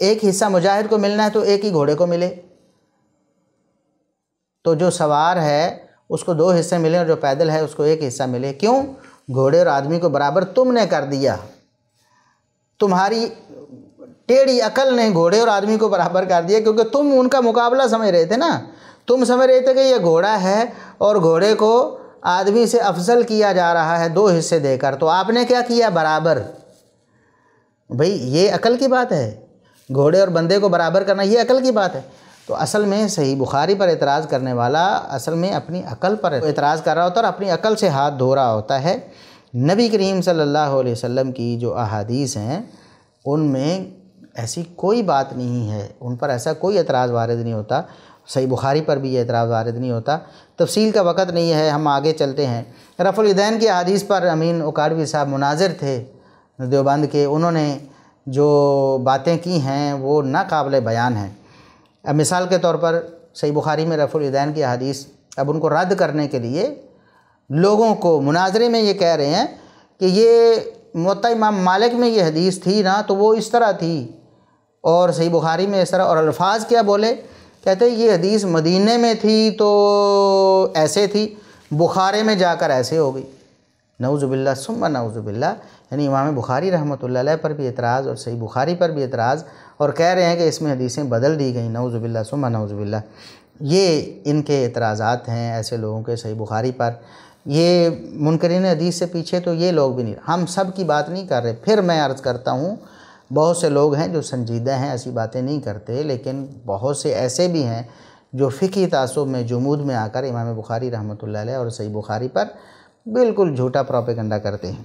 1 حصہ مجاہد کو ملنا ہے تو 1 ہی گھوڑے کو ملے، تو جو سوار ہے اس کو 2 حصے ملے اور جو پیدل ہے اس کو 1 حصہ ملے۔ کیوں؟ گھوڑے اور آدمی کو برابر تم نے کر دیا، تمہاری ٹیڑھی عقل نے گھوڑے اور آدمی کو برابر کر دیا، کیونکہ تم ان کا مقابلہ سمجھ رہے تھے نا، تم سمجھ رہے تھے کہ یہ گھوڑا ہے اور گھوڑے کو آدمی سے افضل کیا جا رہا ہے 2 حصے دے کر، تو آپ نے کیا کیا؟ برابر۔ بھئی یہ عقل کی بات ہے، گھوڑے اور بندے کو برابر کرنا یہ عقل کی بات ہے۔ تو اصل میں صحیح بخاری پر اعتراض کرنے والا اصل میں اپنی عقل پر اعتراض کر رہا ہوتا ہے اور اپنی عقل سے ہاتھ دھو رہا ہوتا ہے۔ نبی کریم صلی اللہ علیہ وسلم کی جو احادیث ہیں ان میں ایسی کوئی بات نہیں ہے، ان پر ایسا کوئی اعتراض وارد نہیں ہوتا، صحیح بخاری پر بھی یہ اعتراض وارد نہیں ہوتا۔ تفصیل کا وقت نہیں ہے، ہم آگے چلتے ہیں۔ رفع الیدین کی احادیث پر امین اکاڑوی صاحب مناظر تھے دیوبند کے، انہوں نے جو باتیں کی ہیں وہ ناقابل بیان ہیں۔ اب مثال کے طور پر صحیح بخاری میں رفع الیدین کی احادیث، اب ان کو رد کرنے کے لیے لوگوں کو مناظرے میں یہ کہہ رہے ہیں کہ یہ موطا امام مالک میں یہ حدیث تھی نا تو وہ اس طرح تھی، اور صحیح بخاری میں اس طرح، اور الفاظ کیا بولے؟ کہتے ہیں یہ حدیث مدینے میں تھی تو ایسے تھی، بخارے میں جا کر ایسے ہو گئی۔ نعوذ باللہ ثم نعوذ باللہ، یعنی امام بخاری رحمۃ اللہ علیہ پر بھی اعتراض اور صحیح بخاری پر بھی اعتراض، اور کہہ رہے ہیں کہ اس میں حدیثیں بدل دی گئیں۔ نعوذ باللہ ثم نعوذ باللہ، یہ ان کے اعتراضات ہیں ایسے لوگوں کے صحیح بخاری پر۔ یہ منکرین حدیث سے پیچھے تو یہ لوگ بھی نہیں، ہم سب کی بات نہیں کر رہے۔ پھر میں عرض کرتا ہوں، بہت سے لوگ ہیں جو سنجیدہ ہیں، ایسی باتیں نہیں کرتے، لیکن بہت سے ایسے بھی ہیں جو فقہی تعصب میں جمود میں آ کر امام بخاری رحمۃ اللہ علیہ اور صحیح بخاری پر بالکل جھوٹا پروپیگنڈا کرتے ہیں۔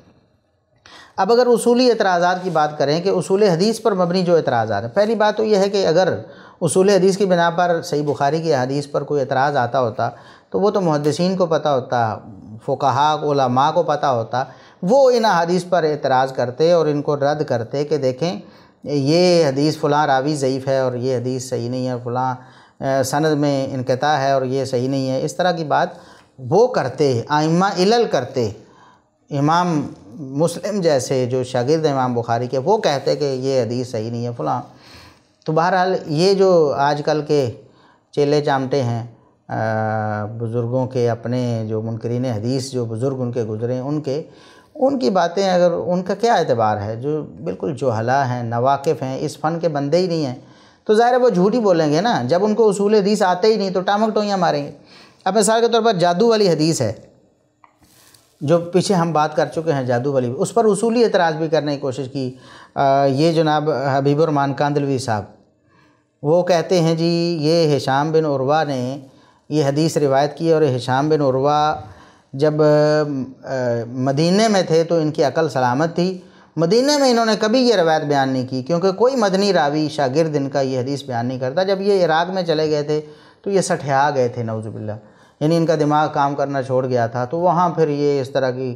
اب اگر اصولی اعتراضات کی بات کریں کہ اصول حدیث پر مبنی جو اعتراضات ہیں، پہلی بات تو یہ ہے کہ اگر اصول حدیث کی بنا پر صحیح بخاری کی حدیث پر کوئی اعتراض آتا ہوتا تو وہ تو محدثین کو پتہ ہوتا، فقہاء علماء کو پتہ ہوتا، وہ ان حدیث پر اعتراض کرتے اور ان کو رد کرتے کہ دیکھیں یہ حدیث فلاں راوی ضعیف ہے اور یہ حدیث صحیح نہیں ہے، فلاں سند میں انقطاع ہے اور یہ صحیح نہیں ہے، اس طرح کی بات وہ کرتے، ائمہ علل کرتے، امام مسلم جیسے جو شاگرد امام بخاری کے، وہ کہتے کہ یہ حدیث صحیح نہیں ہے فلاں۔ تو بہرحال یہ جو آج کل کے چیلے چامٹے ہیں بزرگوں کے، اپنے جو منکرین حدیث جو بزرگ ان کے گزرے ہیں، ان کی باتیں اگر ان کا کیا اعتبار ہے، جو بالکل جہلا ہیں، ناواقف ہیں، اس فن کے بندے ہی نہیں ہیں، تو ظاہر ہے وہ جھوٹ ہی بولیں گے نا۔ جب ان کو اصول حدیث آتے ہی نہیں تو ٹامک ٹوئیاں ماریں گے۔ اب مثال کے طور پر جادو والی حدیث ہے جو پیچھے ہم بات کر چکے ہیں، جادو والی، اس پر اصولی اعتراض بھی کرنے کی کوشش کی۔ یہ جناب حبیب الرحمن کاندھلوی صاحب وہ کہتے ہیں جی یہ ہشام بن عروہ نے یہ حدیث روایت کی، اور ہشام بن عروہ جب مدینے میں تھے تو ان کی عقل سلامت تھی، مدینے میں انہوں نے کبھی یہ روایت بیان نہیں کی، کیونکہ کوئی مدنی راوی شاگرد ان کا یہ حدیث بیان نہیں کرتا۔ جب یہ عراق میں چلے گئے تھے تو یہ سٹھیا گئے تھے، نعوذ باللہ، یعنی ان کا دماغ کام کرنا چھوڑ گیا تھا، تو وہاں پھر یہ اس طرح کی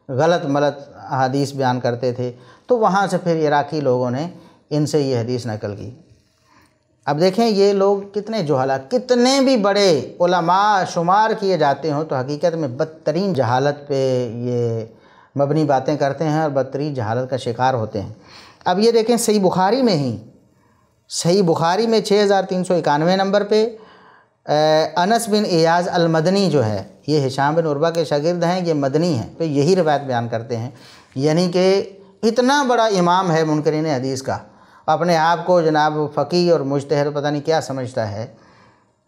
غلط ملت حدیث بیان کرتے تھے، تو وہاں سے پھر عراقی لوگوں نے ان سے یہ حدیث نقل کی۔ اب دیکھیں یہ لوگ کتنے جہلا، کتنے بھی بڑے علماء شمار کیے جاتے ہوں تو حقیقت میں بدترین جہالت پہ یہ مبنی باتیں کرتے ہیں اور بدترین جہالت کا شکار ہوتے ہیں۔ اب یہ دیکھیں صحیح بخاری میں ہی، صحیح بخاری میں 6391 نمبر پہ انس بن ایاز المدنی جو ہے، یہ ہشام بن عروہ کے شاگرد ہیں، یہ مدنی ہیں، تو یہی روایت بیان کرتے ہیں، یعنی کہ اتنا بڑا امام ہے منکرین حدیث کا، اپنے آپ کو جناب فقیہ اور مجتہد پتہ نہیں کیا سمجھتا ہے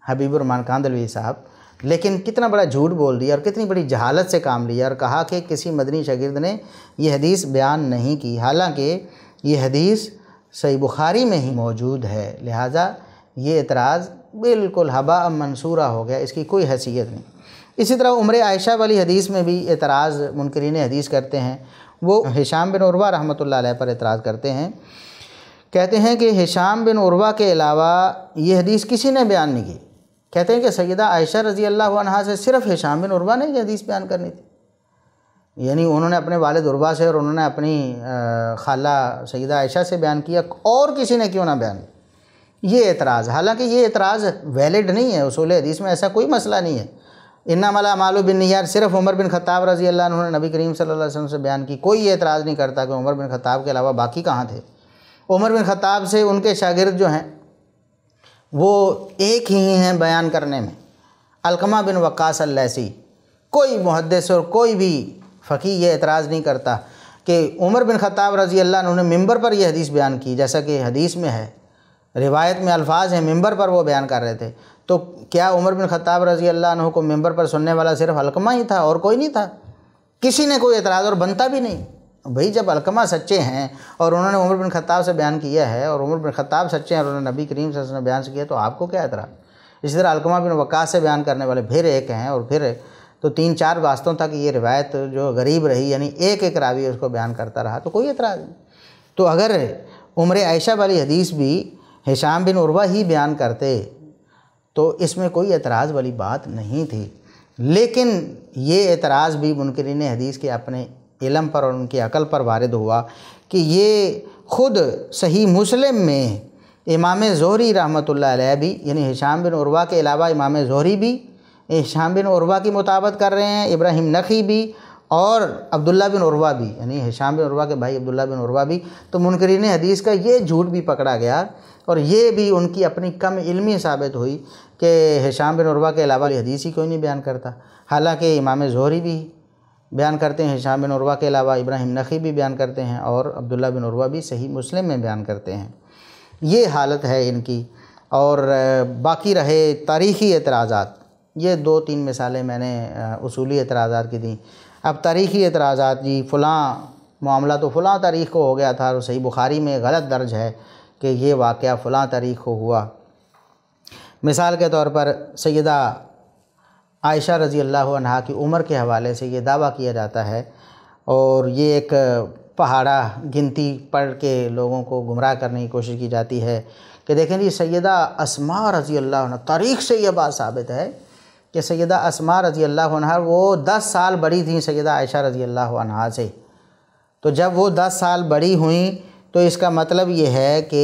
حبیب الرحمن کاندھلوی صاحب، لیکن کتنا بڑا جھوٹ بول دیا اور کتنی بڑی جہالت سے کام لیا، اور کہا کہ کسی مدنی شاگرد نے یہ حدیث بیان نہیں کی، حالانکہ یہ حدیث صحیح بخاری میں ہی موجود ہے۔ لہٰذا یہ اعتراض بالکل ہباء منصورہ ہو گیا، اس کی کوئی حیثیت نہیں۔ اسی طرح عمر عائشہ والی حدیث میں بھی اعتراض منکرین حدیث کرتے ہیں، وہ ہشام بن عروہ رحمۃ اللہ علیہ پر اعتراض کرتے ہیں، کہتے ہیں کہ ہشام بن عروہ کے علاوہ یہ حدیث کسی نے بیان نہیں کی۔ کہتے ہیں کہ سیدہ عائشہ رضی اللہ عنہا سے صرف ہشام بن عروہ نے یہ حدیث بیان کرنی تھی، یعنی انہوں نے اپنے والد عروہ سے اور انہوں نے اپنی خالہ سیدہ عائشہ سے بیان کیا، اور کسی نے کیوں نہ بیان کیا؟ یہ اعتراض، حالانکہ یہ اعتراض ویلڈ نہیں ہے، اصول حدیث میں ایسا کوئی مسئلہ نہیں ہے۔ انما الاعمال بالنیات صرف عمر بن خطاب رضی اللہ عنہ نے نبی کریم صلی اللہ علیہ وسلم سے بیان کی، کوئی یہ اعتراض نہیں کرتا کہ عمر بن خطاب کے علاوہ باقی کہاں تھے۔ عمر بن خطاب سے ان کے شاگرد جو ہیں وہ ایک ہی ہیں بیان کرنے میں، علقمہ بن وقاص اللیثی، کوئی محدث اور کوئی بھی فقیہ یہ اعتراض نہیں کرتا کہ عمر بن خطاب رضی اللہ عنہ نے ممبر پر یہ حدیث بیان کی، جیسا کہ حدیث میں ہے، روایت میں الفاظ ہیں ممبر پر وہ بیان کر رہے تھے، تو کیا عمر بن خطاب رضی اللہ عنہ کو ممبر پر سننے والا صرف علقمہ ہی تھا اور کوئی نہیں تھا؟ کسی نے کوئی اعتراض اور بنتا بھی نہیں۔ بھئی جب علقمہ سچے ہیں اور انہوں نے عمر بن خطاب سے بیان کیا ہے، اور عمر بن خطاب سچے ہیں اور انہوں نے نبی کریم صلی اللہ علیہ وسلم بیان سے کیا، تو آپ کو کیا اعتراض؟ اسی طرح علقمہ بن وقاص سے بیان کرنے والے پھر ایک ہیں، اور پھر تو 3-4 واسطوں تک یہ روایت جو غریب رہی، یعنی ایک ایک راوی اس کو بیان کرتا رہا، تو کوئی اعتراض نہیں۔ تو اگر عمر عائشہ والی حدیث بھی ہشام بن عروہ ہی بیان کرتے تو اس میں کوئی اعتراض والی بات نہیں تھی، لیکن یہ اعتراض بھی منکرین حدیث کے اپنے علم پر اور ان کی عقل پر وارد ہوا کہ یہ خود صحیح مسلم میں امام زہری رحمۃ اللہ علیہ بھی، یعنی ہشام بن عروہ کے علاوہ امام زہری بھی ہشام بن عروہ کی مطابقت کر رہے ہیں، ابراہیم نخعی بھی، اور عبداللہ بن عروہ بھی، یعنی ہشام بن عروہ کے بھائی عبداللہ بن عروہ بھی۔ تو منکرین حدیث کا یہ جھوٹ بھی پکڑا گیا، اور یہ بھی ان کی اپنی کم علمی ثابت ہوئی کہ ہشام بن عروہ کے علاوہ حدیث ہی کوئی نہیں بیان کرتا، حالانکہ امام زہری بھی بیان کرتے ہیں ہشام بن عروہ کے علاوہ، ابراہیم نخعی بھی بیان کرتے ہیں، اور عبداللہ بن عروہ بھی صحیح مسلم میں بیان کرتے ہیں۔ یہ حالت ہے ان کی۔ اور باقی رہے تاریخی اعتراضات، یہ 2-3 مثالیں میں نے اصولی اعتراضات کی دیں۔ اب تاریخی اعتراضات، جی فلاں معاملہ تو فلاں تاریخ کو ہو گیا تھا، اور صحیح بخاری میں غلط درج ہے کہ یہ واقعہ فلاں تاریخ کو ہوا۔ مثال کے طور پر سیدہ عائشہ رضی اللہ عنہا کی عمر کے حوالے سے یہ دعویٰ کیا جاتا ہے، اور یہ ایک پہاڑا گنتی پڑھ کے لوگوں کو گمراہ کرنے کی کوشش کی جاتی ہے کہ دیکھیں جی سیدہ اسماء رضی اللہ عنہ، تاریخ سے یہ بات ثابت ہے کہ سیدہ اسماء رضی اللہ عنہا وہ 10 سال بڑی تھیں سیدہ عائشہ رضی اللہ عنہا سے، تو جب وہ 10 سال بڑی ہوئیں تو اس کا مطلب یہ ہے کہ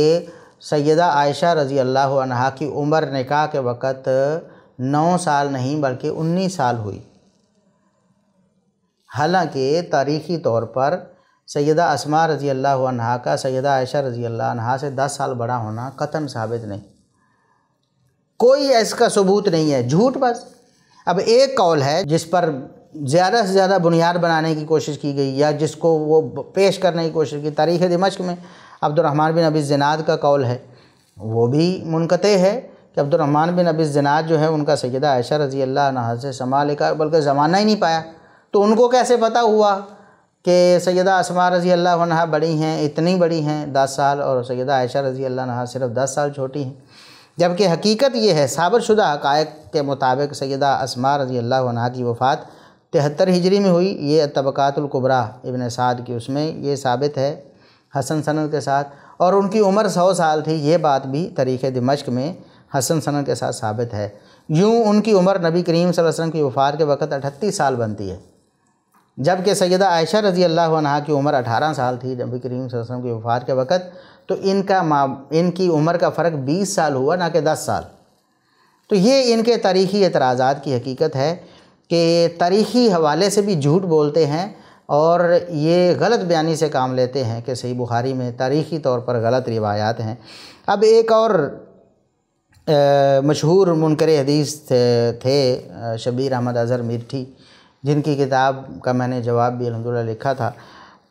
سیدہ عائشہ رضی اللہ عنہا کی عمر نکاح کے وقت 9 سال نہیں بلکہ 19 سال ہوئی۔ حالانکہ تاریخی طور پر سیدہ اسماء رضی اللہ عنہا کا سیدہ عائشہ رضی اللہ عنہا سے 10 سال بڑا ہونا قطعاً ثابت نہیں، کوئی اس کا ثبوت نہیں ہے، جھوٹ بس۔ اب ایک قول ہے جس پر زیادہ سے زیادہ بنیاد بنانے کی کوشش کی گئی یا جس کو وہ پیش کرنے کی کوشش کی، تاریخ دمشق میں عبد الرحمن بن ابی الزناد کا قول ہے، وہ بھی منقطع ہے کہ عبد الرحمن بن ابی الزناد جو ہے ان کا سیدہ عائشہ رضی اللہ عنہا سے سماع لکھا بلکہ زمانہ ہی نہیں پایا، تو ان کو کیسے پتہ ہوا کہ سیدہ اسماء رضی اللہ عنہا بڑی ہیں، اتنی بڑی ہیں 10 سال، اور سیدہ عائشہ رضی اللہ عنہا صرف 10 سال چھوٹی ہیں؟ جبکہ حقیقت یہ ہے، ثابت شدہ حقائق کے مطابق سیدہ اسماء رضی اللہ عنہا کی وفات 73 ہجری میں ہوئی۔ یہ طبقات الکبریٰ ابن سعد کی اس میں یہ ثابت ہے حسن سند کے ساتھ، اور ان کی عمر 100 سال تھی، یہ بات بھی تاریخ دمشق میں حسن سند کے ساتھ ثابت ہے۔ یوں ان کی عمر نبی کریم صلی اللہ علیہ وسلم کی وفات کے وقت 38 سال بنتی ہے، جبکہ سیدہ عائشہ رضی اللہ عنہا کی عمر 18 سال تھی نبی کریم صلی اللہ علیہ وسلم کی وفات کے وقت، تو ان کی عمر کا فرق 20 سال ہوا نہ کہ 10 سال۔ تو یہ ان کے تاریخی اعتراضات کی حقیقت ہے کہ تاریخی حوالے سے بھی جھوٹ بولتے ہیں اور یہ غلط بیانی سے کام لیتے ہیں کہ صحیح بخاری میں تاریخی طور پر غلط روایات ہیں۔ اب ایک اور مشہور منکر حدیث تھے شبیر احمد اظہر میرٹھی، جن کی کتاب کا میں نے جواب بھی الحمدللہ لکھا تھا،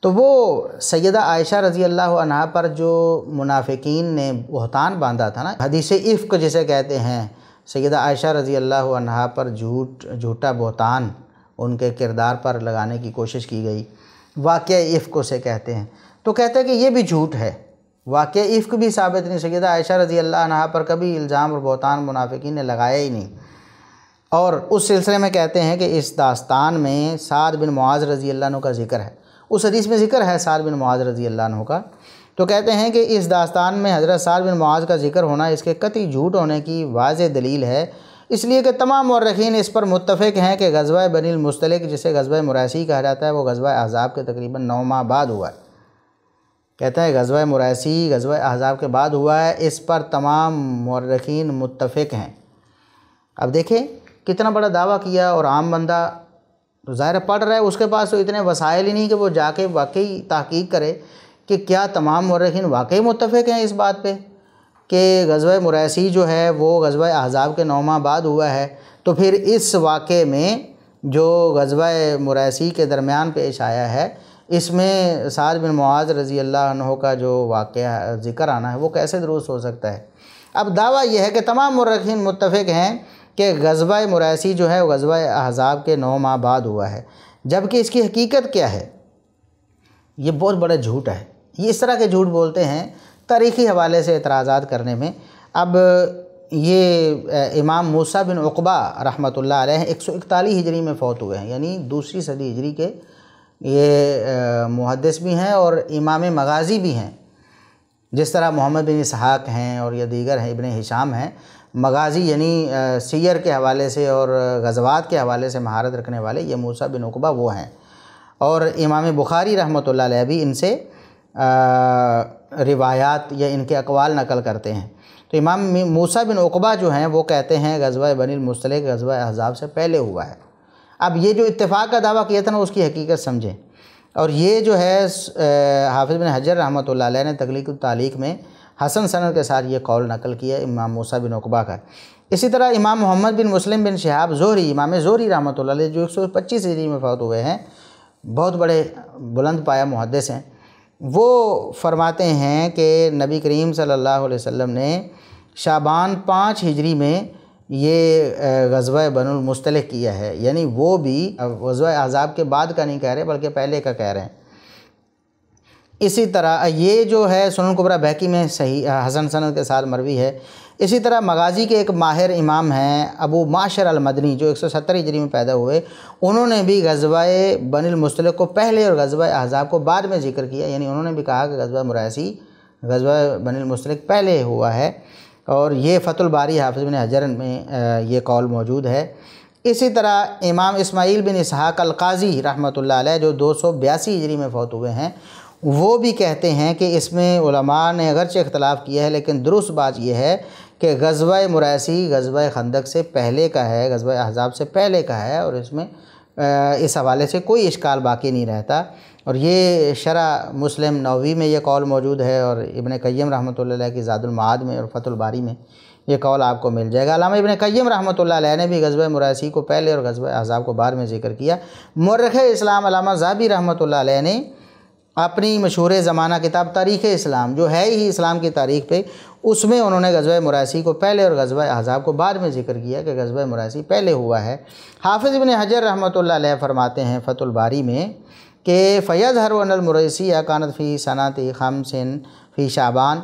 تو وہ سیدہ عائشہ رضی اللہ عنہا پر جو منافقین نے بہتان باندھا تھا نا، حدیث افک جسے کہتے ہیں، سیدہ عائشہ رضی اللہ عنہا پر جھوٹا بہتان ان کے کردار پر لگانے کی کوشش کی گئی، واقعہ افک اسے کہتے ہیں، تو کہتے ہیں کہ یہ بھی جھوٹ ہے، واقعہ افک بھی ثابت نہیں، سیدہ عائشہ رضی اللہ عنہا پر کبھی الزام اور بہتان منافقین نے لگایا ہی نہیں۔ اور اس سلسلے میں کہتے ہیں کہ اس داستان میں سعد بن معاذ رضی اللہ عنہ کا ذکر ہے، اس حدیث میں ذکر ہے سعد بن معاذ رضی اللہ عنہ کا، تو کہتے ہیں کہ اس داستان میں حضرت سعد بن معاذ کا ذکر ہونا اس کے قطعی جھوٹ ہونے کی واضح دلیل ہے، اس لیے کہ تمام مورخین اس پر متفق ہیں کہ غزوہ بنی المصطلق جسے غزوہ مریسی کہا جاتا ہے وہ غزوہ احزاب کے تقریباً 9 ماہ بعد ہوا ہے۔ کہتے ہیں غزوہ مریسی غزوہ احزاب کے بعد ہوا ہے، اس پر تمام مورخین متفق ہیں۔ اب دیکھیں کتنا بڑا دعویٰ کیا، اور عام بندہ ظاہر پڑھ رہا ہے، اس کے پاس تو اتنے وسائل ہی نہیں کہ وہ جا کے واقعی تحقیق کرے کہ کیا تمام مورخین واقعی متفق ہیں اس بات پہ کہ غزوہ مریسی جو ہے وہ غزوہ احزاب کے 9 ماہ بعد ہوا ہے، تو پھر اس واقعے میں جو غزوہ مریسی کے درمیان پیش آیا ہے، اس میں سعد بن معاذ رضی اللہ عنہ کا جو واقعہ ذکر آنا ہے وہ کیسے درست ہو سکتا ہے؟ اب دعویٰ یہ ہے کہ تمام مورخین متفق ہیں کہ غزوہ مریسی جو ہے وہ غزوہ احزاب کے 9 ماہ بعد ہوا ہے، جبکہ اس کی حقیقت کیا ہے؟ یہ بہت بڑا جھوٹ ہے، یہ اس طرح کے جھوٹ بولتے ہیں تاریخی حوالے سے اعتراضات کرنے میں۔ اب یہ امام موسیٰ بن عقبہ رحمۃ اللہ علیہ 141 ہجری میں فوت ہوئے ہیں، یعنی دوسری صدی ہجری کے یہ محدث بھی ہیں اور امام مغازی بھی ہیں، جس طرح محمد بن اسحاق ہیں اور یا دیگر ہیں، ابن ہشام ہیں۔ مغازی یعنی سیر کے حوالے سے اور غزوات کے حوالے سے مہارت رکھنے والے یہ موسیٰ بن عقبہ وہ ہیں، اور امام بخاری رحمۃ اللہ علیہ بھی ان سے روایات یا ان کے اقوال نقل کرتے ہیں۔ تو امام موسیٰ بن عقبہ جو ہیں وہ کہتے ہیں غزوہ بنی المصطلق غزوہ احزاب سے پہلے ہوا ہے۔ اب یہ جو اتفاق کا دعویٰ کیا تھا نا، اس کی حقیقت سمجھیں، اور یہ جو ہے حافظ بن حجر رحمۃ اللہ علیہ نے تغلیق التعلیق میں حسن سند کے ساتھ یہ قول نقل کیا امام موسیٰ بن عقبہ کا۔ اسی طرح امام محمد بن مسلم بن شہاب زہری، امام زہری رحمۃ اللہ علیہ جو 125 ہجری میں فوت ہوئے ہیں، بہت بڑے بلند پایہ محدث ہیں، وہ فرماتے ہیں کہ نبی کریم صلی اللہ علیہ وسلم نے شعبان 5 ہجری میں یہ غزوہ بنو المصطلق کیا ہے، یعنی وہ بھی غزوہ احزاب کے بعد کا نہیں کہہ رہے بلکہ پہلے کا کہہ رہے ہیں۔ اسی طرح یہ جو ہے سنن کبریٰ بہقی میں صحیح حسن سند کے ساتھ مروی ہے۔ اسی طرح مغازی کے ایک ماہر امام ہیں ابو معشر المدنی جو 170 ہجری میں پیدا ہوئے، انہوں نے بھی غزوہ بنی المصطلق کو پہلے اور غزوہ احزاب کو بعد میں ذکر کیا، یعنی انہوں نے بھی کہا کہ غزوہ مریسی غزوہ بنی المصطلق پہلے ہوا ہے، اور یہ فتح الباری حافظ بن حجر میں یہ قول موجود ہے۔ اسی طرح امام اسماعیل بن اسحاق القاضی رحمۃ اللہ علیہ جو 282 ہجری میں فوت ہوئے ہیں، وہ بھی کہتے ہیں کہ اس میں علماء نے اگرچہ اختلاف کیا ہے لیکن درست بات یہ ہے کہ غزوہ مریسی غزوہ خندق سے پہلے کا ہے، غزوہ احزاب سے پہلے کا ہے، اور اس میں اس حوالے سے کوئی اشکال باقی نہیں رہتا۔ اور یہ شرح مسلم نووی میں یہ قول موجود ہے، اور ابن قیم رحمۃ اللہ علیہ کی زاد المعاد میں اور فتح الباری میں یہ قول آپ کو مل جائے گا۔ علامہ ابن قیم رحمۃ اللہ علیہ نے بھی غزوہ مریسی کو پہلے اور غزوہ احزاب کو بعد میں ذکر کیا۔ مورخ اسلام علامہ ذہبی رحمۃ اللہ علیہ نے اپنی مشہور زمانہ کتاب تاریخ اسلام جو ہے ہی اسلام کی تاریخ پہ، اس میں انہوں نے غزوہ مریسی کو پہلے اور غزوہ احزاب کو بعد میں ذکر کیا کہ غزوہ مریسی پہلے ہوا ہے۔ حافظ ابن حجر رحمۃ اللہ علیہ فرماتے ہیں فتح الباری میں کہ فَيَظْهَرُ أَنَّ الْمُرَيْسِيَّ كَانَتْ فِي سَنَةِ خَمْسٍ فِي شعبان،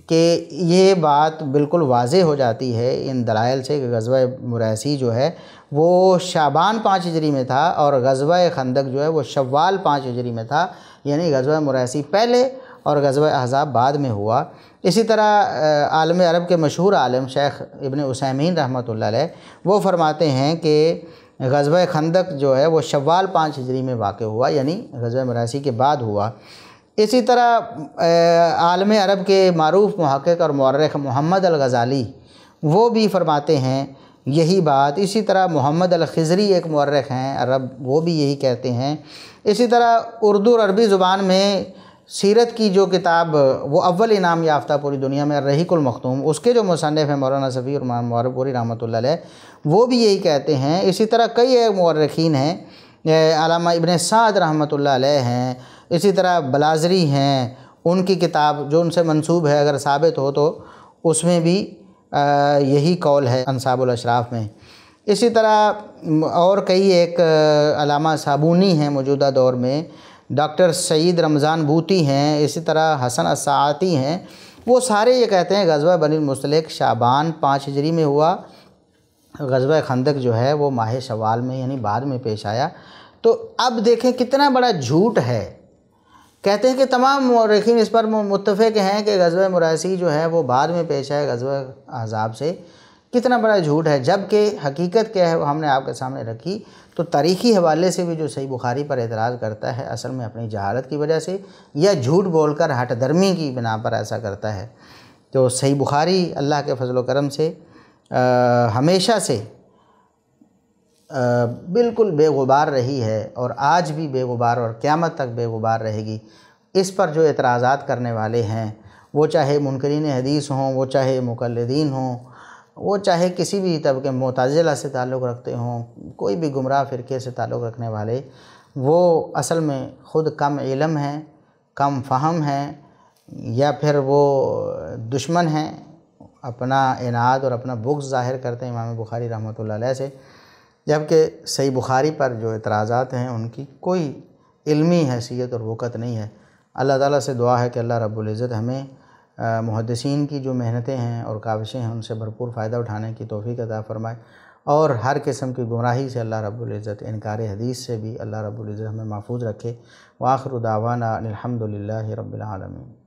کہ یہ بات بالکل واضح ہو جاتی ہے ان دلائل سے کہ غزوہ مریسی جو ہے وہ شعبان 5 ہجری میں تھا، اور غزوہ خندق جو ہے وہ شوال 5 ہجری میں تھا، یعنی غزوہ مریسی پہلے اور غزوہ احزاب بعد میں ہوا۔ اسی طرح عالم عرب کے مشہور عالم شیخ ابن عثیمین رحمۃ اللہ علیہ وہ فرماتے ہیں کہ غزوہ خندق جو ہے وہ شوال 5 ہجری میں واقع ہوا، یعنی غزوہ مریسی کے بعد ہوا۔ اسی طرح عالم عرب کے معروف محقق اور مورخ محمد الغزالی وہ بھی فرماتے ہیں یہی بات۔ اسی طرح محمد الخضری ایک مورخ ہیں عرب، وہ بھی یہی کہتے ہیں۔ اسی طرح اردو اور عربی زبان میں سیرت کی جو کتاب وہ اول انعام یافتہ پوری دنیا میں الرحیق المختوم، اس کے جو مصنف ہیں مولانا صفی اور مورب پوری رحمۃ اللہ علیہ، وہ بھی یہی کہتے ہیں۔ اسی طرح کئی ایک مورخین ہیں، علامہ ابن سعد رحمۃ اللہ علیہ ہیں، اسی طرح بلازری ہیں، ان کی کتاب جو ان سے منسوب ہے اگر ثابت ہو تو اس میں بھی یہی قول ہے انساب الاشراف میں۔ اسی طرح اور کئی ایک علامہ صابونی ہیں موجودہ دور میں، ڈاکٹر سعید رمضان بوطی ہیں، اسی طرح حسن الساعتی ہیں، وہ سارے یہ کہتے ہیں غزوہ بنی المصطلق شعبان 5 ہجری میں ہوا، غزوہ خندق جو ہے وہ ماہ شوال میں یعنی بعد میں پیش آیا۔ تو اب دیکھیں کتنا بڑا جھوٹ ہے، کہتے ہیں کہ تمام مورخین اس پر متفق ہیں کہ غزوہ مریسی جو ہے وہ بعد میں پیش آئے غزوہ احزاب سے۔ کتنا بڑا جھوٹ ہے، جبکہ حقیقت کیا ہے وہ ہم نے آپ کے سامنے رکھی۔ تو تاریخی حوالے سے بھی جو صحیح بخاری پر اعتراض کرتا ہے اصل میں اپنی جہالت کی وجہ سے یا جھوٹ بول کر ہٹ درمی کی بنا پر ایسا کرتا ہے۔ تو صحیح بخاری اللہ کے فضل و کرم سے ہمیشہ سے بالکل بے غبار رہی ہے، اور آج بھی بے غبار اور قیامت تک بے غبار رہے گی۔ اس پر جو اعتراضات کرنے والے ہیں، وہ چاہے منکرین حدیث ہوں، وہ چاہے مقلدین ہوں، وہ چاہے کسی بھی طبقے معتزلہ سے تعلق رکھتے ہوں، کوئی بھی گمراہ فرقے سے تعلق رکھنے والے، وہ اصل میں خود کم علم ہیں، کم فہم ہیں، یا پھر وہ دشمن ہیں، اپنا عناد اور اپنا بغض ظاہر کرتے ہیں امام بخاری رحمۃ اللہ علیہ سے، جبکہ صحیح بخاری پر جو اعتراضات ہیں ان کی کوئی علمی حیثیت اور وقت نہیں ہے۔ اللہ تعالیٰ سے دعا ہے کہ اللہ رب العزت ہمیں محدثین کی جو محنتیں ہیں اور کاوشیں ہیں ان سے بھرپور فائدہ اٹھانے کی توفیق عطا فرمائے، اور ہر قسم کی گمراہی سے اللہ رب العزت، انکار حدیث سے بھی اللہ رب العزت ہمیں محفوظ رکھے۔ وآخر دعوانا الحمد للہ رب العالمین۔